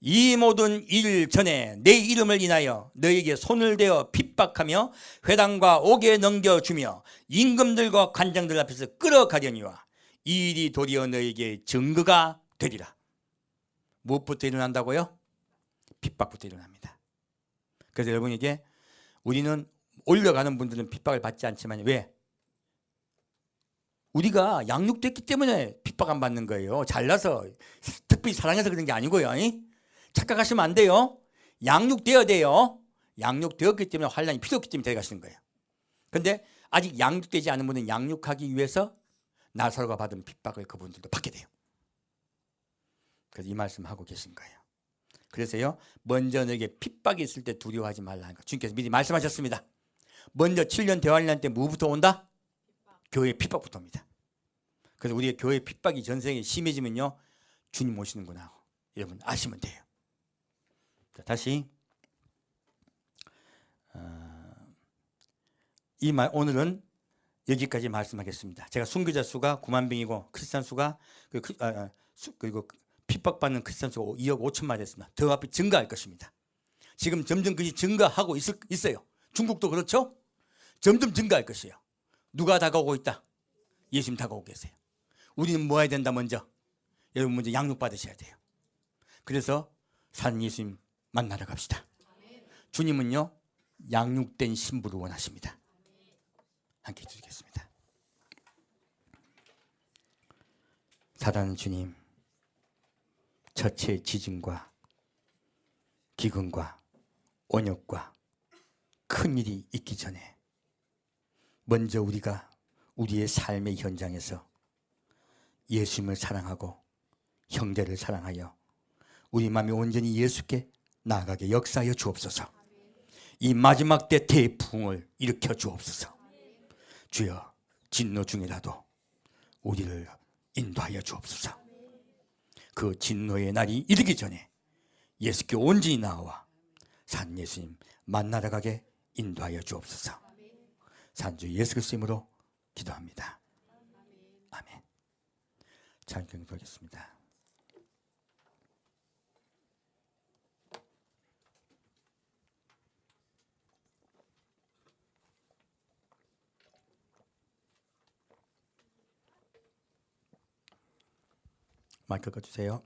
이 모든 일 전에 내 이름을 인하여 너에게 손을 대어 핍박하며 회당과 옥에 넘겨주며 임금들과 관장들 앞에서 끌어가려니와 이 일이 도리어 너에게 증거가 되리라. 무엇부터 일어난다고요? 핍박부터 일어납니다. 그래서 여러분에게 우리는 올려가는 분들은 핍박을 받지 않지만 왜? 우리가 양육됐기 때문에 핍박 안 받는 거예요. 잘나서 특별히 사랑해서 그런 게 아니고요. 착각하시면 안 돼요. 양육되어야 돼요. 양육되었기 때문에 환난이 필요 없기 때문에 데려가시는 거예요. 그런데 아직 양육되지 않은 분은 양육하기 위해서 나사로가 받은 핍박을 그분들도 받게 돼요. 그래서 이 말씀하고 계신 거예요. 그래서요 먼저 너에게 핍박이 있을 때 두려워하지 말라는 거 주님께서 미리 말씀하셨습니다. 먼저 7년 대환란 때 뭐부터 온다? 교회 핍박부터 옵니다. 그래서 우리의 교회 핍박이 전생에 심해지면요 주님 오시는구나 여러분 아시면 돼요. 자, 다시 오늘은 여기까지 말씀하겠습니다. 제가 순교자 수가 9만 명이고 크리스찬 수가 그리고 핍박받는 크리스찬 수가 2억 5천만 됐습니다. 더 앞에 증가할 것입니다. 지금 점점 그것이 증가하고 있어요. 중국도 그렇죠? 점점 증가할 것이에요. 누가 다가오고 있다? 예수님 다가오고 계세요. 우리는 뭐 해야 된다? 먼저 여러분 먼저 양육받으셔야 돼요. 그래서 산 예수님 만나러 갑시다. 주님은요 양육된 신부를 원하십니다. 함께 기도드리겠습니다. 사랑하는 주님, 저체의 지진과 기근과 온역과 큰일이 있기 전에 먼저 우리가 우리의 삶의 현장에서 예수님을 사랑하고 형제를 사랑하여 우리 마음이 온전히 예수께 나아가게 역사하여 주옵소서. 이 마지막 때 태풍을 일으켜 주옵소서. 주여 진노 중이라도 우리를 인도하여 주옵소서. 그 진노의 날이 이르기 전에 예수께 온전히 나와 산 예수님 만나러 가게 인도하여 주옵소서. 산주 예수 그리스도 이름으로 기도합니다. 아멘. 찬양 기도하겠습니다. 마이크 꺼주세요.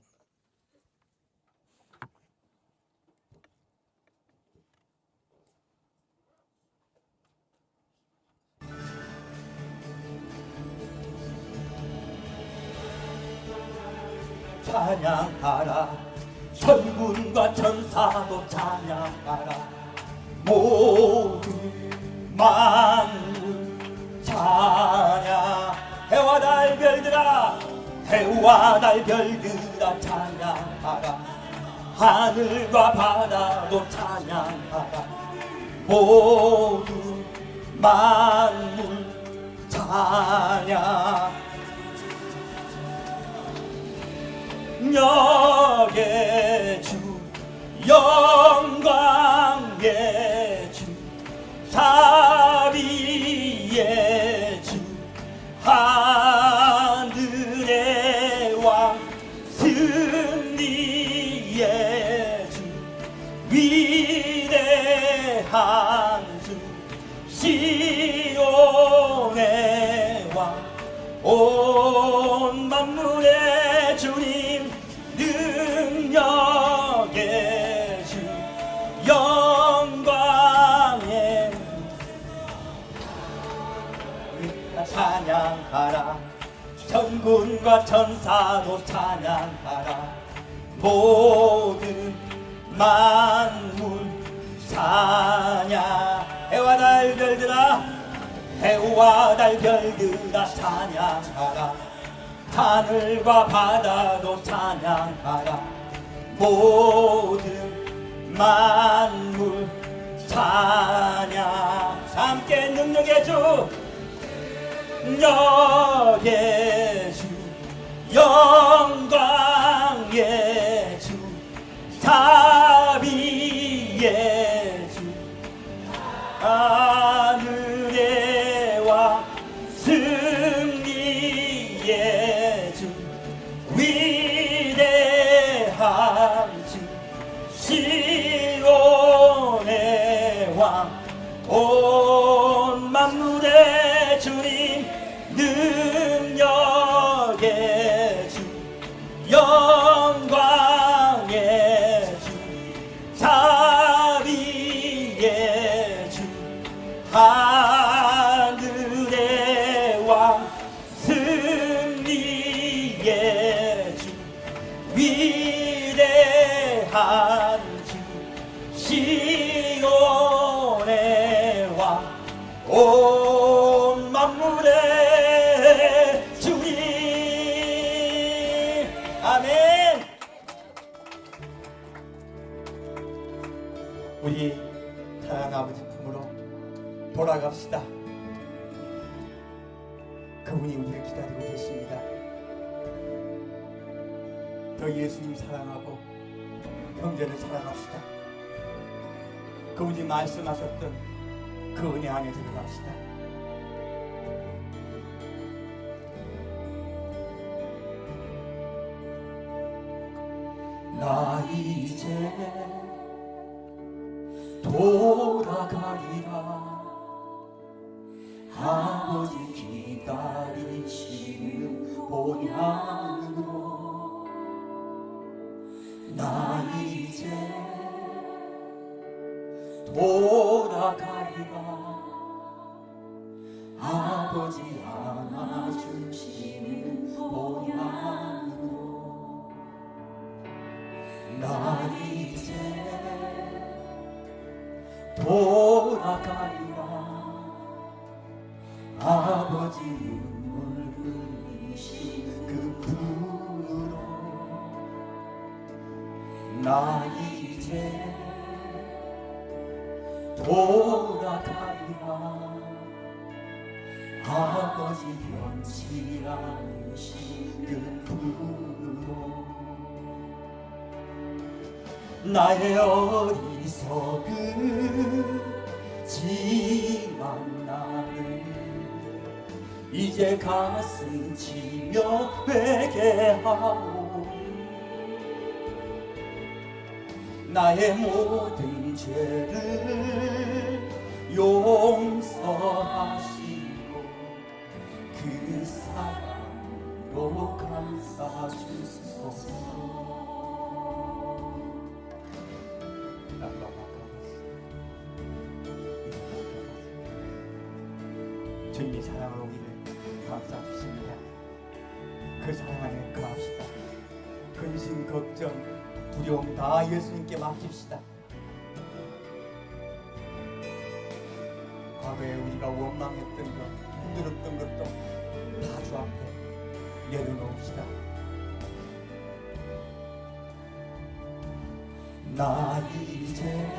찬양하라 천군과 천사도 찬양하라 모든 만물 찬양 해와 달 별들아 해와 달 별들아 찬양하라 하늘과 바다도 찬양하라 모든 만물 찬양 영광의 주 영광의 주 자비의 주 하늘의 왕 승리의 주 위대한 주 시온의 왕 온 만물의 주님 능력의 주 영광의 찬양하라 천군과 천사도 찬양하라 모든 만물 찬양 해와 달 별들아 해와 달 별들아 찬양하라 하늘과 바다도 찬양하라 모든 만물 찬양 함께 능력의 주 능력의 주 영광의 주 자비의 주 하늘의 왕 승리의 주 위대한 주 시온의 왕 온 만물의 주님 능력의 주 영광의 주 자비의 주 하늘의 왕 승리의 주 위대한 주 시온의 왕 온 만물의 주님. 아멘. 우리 사랑하는 아버지 품으로 돌아갑시다. 그분이 우리를 기다리고 계십니다. 더 예수님 사랑하고 형제를 사랑합시다. 그분이 말씀하셨던 그 은혜 안에 들어갑시다. 나 이제 돌아가리라. 아버지 기다리시는 본향으로 나 이제 돌아가리라. 아버지 안아주시는 본향으로 나 이제 돌아가리라. 아버지 눈물 흘리신 그 품으로 나 이제 돌아가리라. 아버지 변치 않으신 그 품으로 나의 어리석은 지만 나는 이제 가슴 치며 회개하오니 나의 모든 죄를 용서하시고 그 사랑으로 감싸주소서. 주님이 사랑으로 우리를 감싸주십니다. 그 사랑 안에 거합시다. 근심, 걱정, 두려움 다 예수님께 맡깁시다. 과거에 우리가 원망했던 것, 힘들었던 것도 다 주 앞에 내려놓읍시다. 나 이제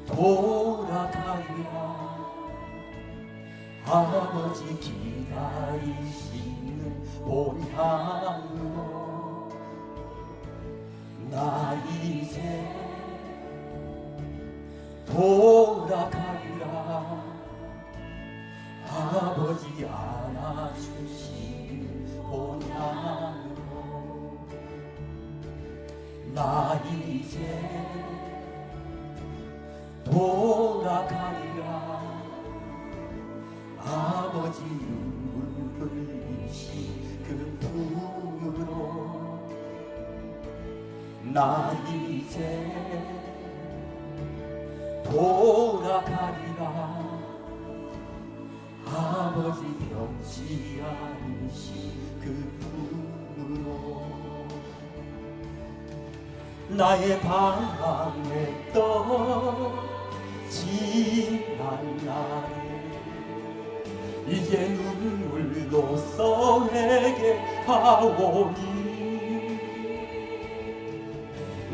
돌아가리라. 아버지 기다리시는 본향으로 나 이제 돌아가리라. 아버지 안아주시는 본향으로 나 이제 돌아가리라. 아버지 눈물 흘리신 그 품으로 나 이제 돌아가리라. 아버지 변치 않으신 그 품으로 나의 방황했던 지난 날에 이제 눈물로써 회개하오니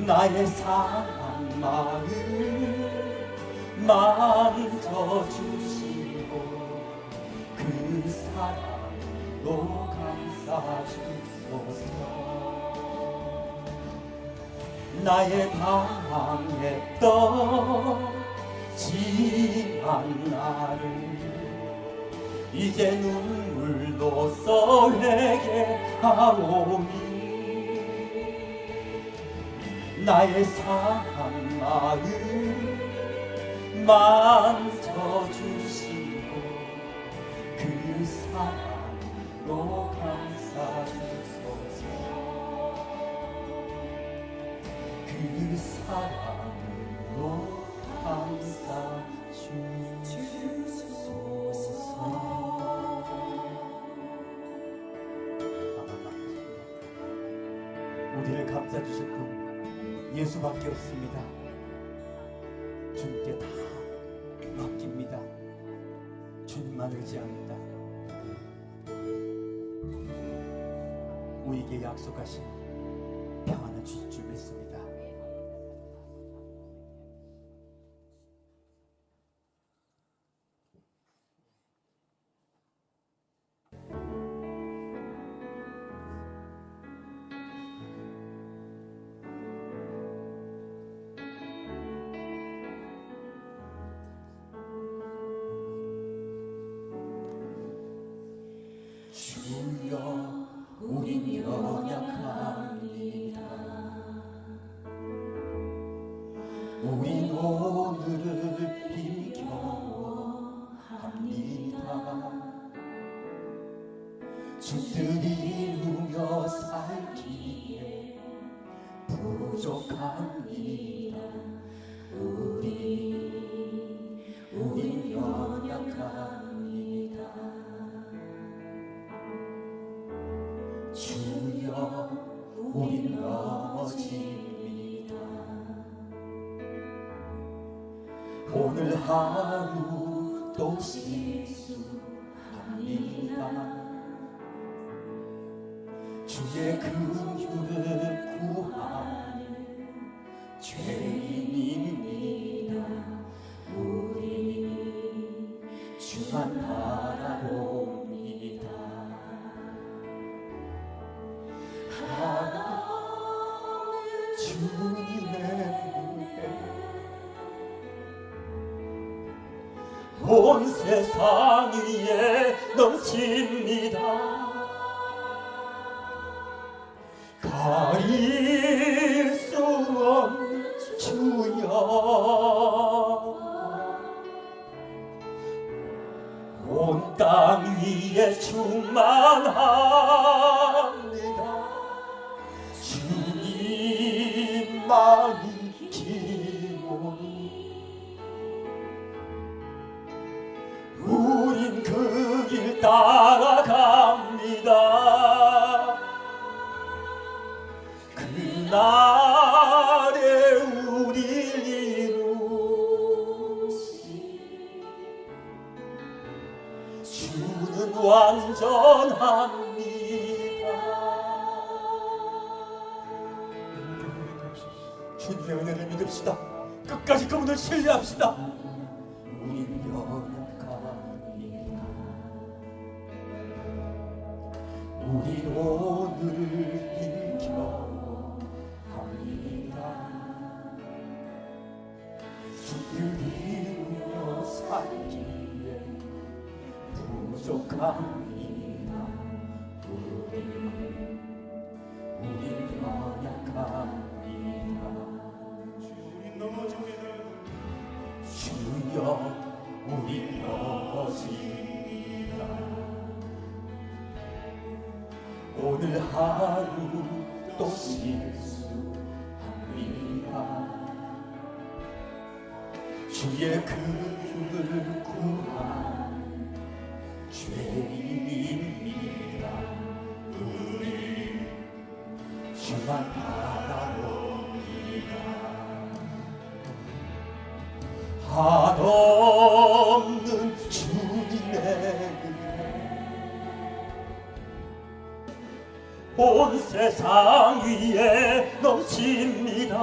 나의 상한 마음 만져주시고 그 사랑으로 감싸주소서. 나의 방황에 떠지만 나를 이제 눈물로써 회개하오니 나의 상한 마음 만져주시고 그 사랑으로 감싸주소서. 그 사랑으로 감싸주소서. 우리를 감싸주실 분 예수밖에 없습니다. 주님께 다 맡깁니다. 주님만 의지합니다. 우리에게 약속하신 평안을 주실 줄 믿습니다. 주여 우린 연약합니다. 우린 오늘을 힘겨워합니다. 주 뜻 이루며 살기에 부족합니다. 우린 연약합니다. 주여 우린 넘어집니다. 오늘 하루 또 실수합니다. 주의 긍휼을 구하는 죄인입니다. 우리 주만 바라봅니다. 하나님 주님의 은혜 온 세상 위에 넘칩니다. 가릴 수 없는 주여 온 땅 위에 충만합니다. 주님만이 기원이 우린 그 길 따라갑니다. 그날에 우리를 이루시 주는 완전합니다. 주님의 은혜를 믿읍시다. 끝까지 그분을 신뢰합시다. 우린 연약합니다. 우린 오늘을 이루며 살기에 부족합니다. 우린 연약합니다. 우린 넘어집니다. 주여 우린 넘어집니다. 오늘 하루 또 실수합니다. 주의 긍휼을 구하는 죄인입니다. 우리 주만 바라봅니다. 한없는 주님의 은혜 온 세상 위에 넘칩니다.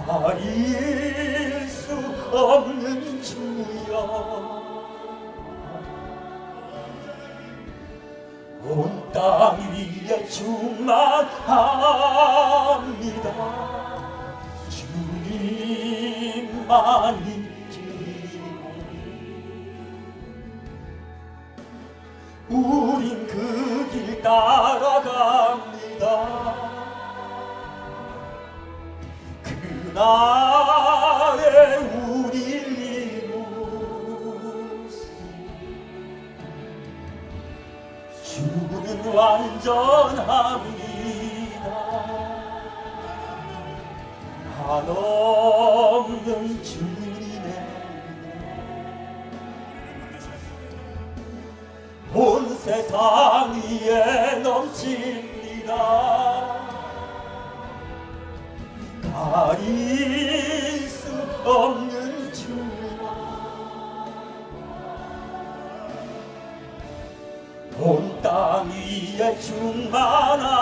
가릴 수 없는 주여 온 땅 위에 충만합니다. 주님만이 우린 그 길 따라갑니다. 그날에 우릴 이루시 주는 완전합니다. 한없는 주님의 온 세상 위에 넘칩니다. 가릴 수 없는 주여 온 땅 위에 충만합니다.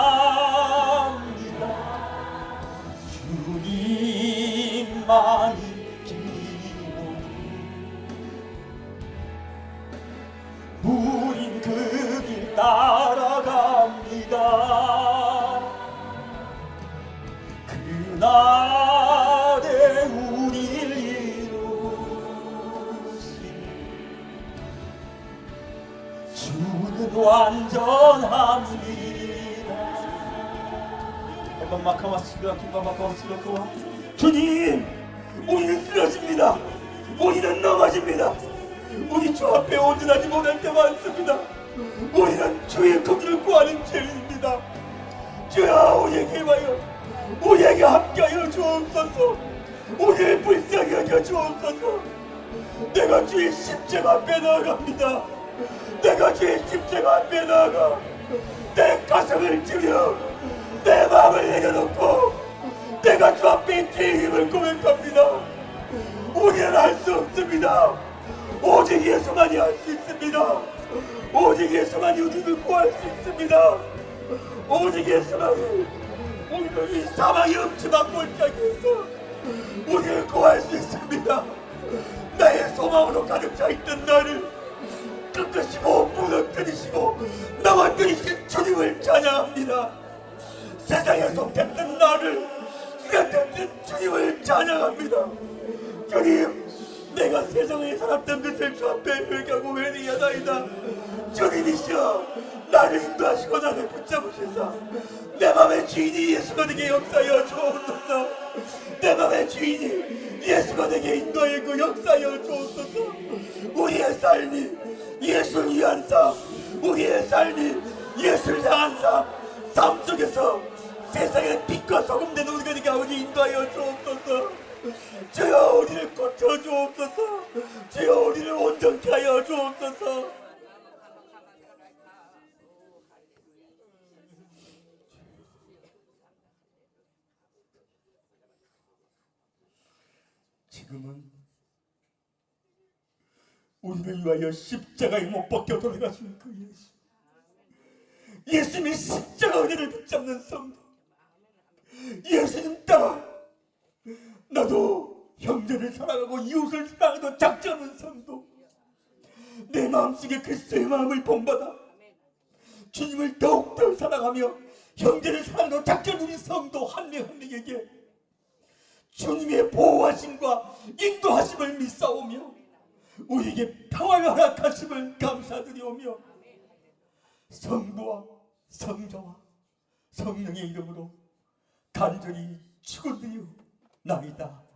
주님만이 우린 그 길 따라갑니다. 그날에 우릴 이루시 주는 완전합니다. 주님, 우리는 쓰러집니다. 우리는 넘어집니다. 우리 주 앞에 온전하지 못할 때 많습니다. 우리는 주의 거기를 구하는 죄인입니다. 주여 우리에게 와요. 우리에게 함께하여 주옵소서. 우리를 불쌍히 여겨 주옵소서. 내가 주의 십자가 앞에 나아갑니다. 내가 주의 십자가 앞에 나아가 내 가슴을 찌며 내 마음을 내려놓고 내가 주 앞에 주의 힘을 고백합니다. 우리는 할 수 없습니다. 오직 예수만이 할 수 있습니다. 오직 예수만이 우리를 구할 수 있습니다. 오직 예수만이 우리를 이 사망의 음침한 골짜기에서 우리를 구할 수 있습니다. 나의 소망으로 가득 차있던 나를 꺾으시고 무너뜨리시고 넘어뜨리신 주님을 찬양합니다. 세상에 속했던 나를 쓰러뜨린 주님을 찬양합니다. 주님, 내가 세상에 살았던 것을 주 앞에 회개하고 회개하나이다. 주님이시여 나를 인도하시고 나를 붙잡으시사 내 맘의 주인이 예수가 되게 역사하여 주옵소서. 내 맘의 주인이 예수가 되게 인도하고 역사하여 주옵소서. 우리의 삶이 예수를 위한 삶, 우리의 삶이 예수를 향한 삶 속에서 세상의 빛과 소금 되는 우리가 되게 아버지 인도하여 주옵소서. 주여 우리를 고쳐 주옵소서. 주여 우리를 온전케 하여 주옵소서. 지금은 우리를 위하여 십자가에 못 박혀 돌아가신 그 예수, 예수님의 십자가 은혜를 붙잡는 성도, 예수님 따라 나도 형제를 사랑하고 이웃을 사랑하는 작정하는 성도, 내 마음속에 그리스도의 마음을 본받아 주님을 더욱더 사랑하며 형제를 사랑하는 작정하는 우리 성도 한 명 한 명에게 주님의 보호하심과 인도하심을 믿사오며 우리에게 평화를 허락하심을 감사드리오며 성부와 성자와 성령의 이름으로 간절히 축원드리옵나이다.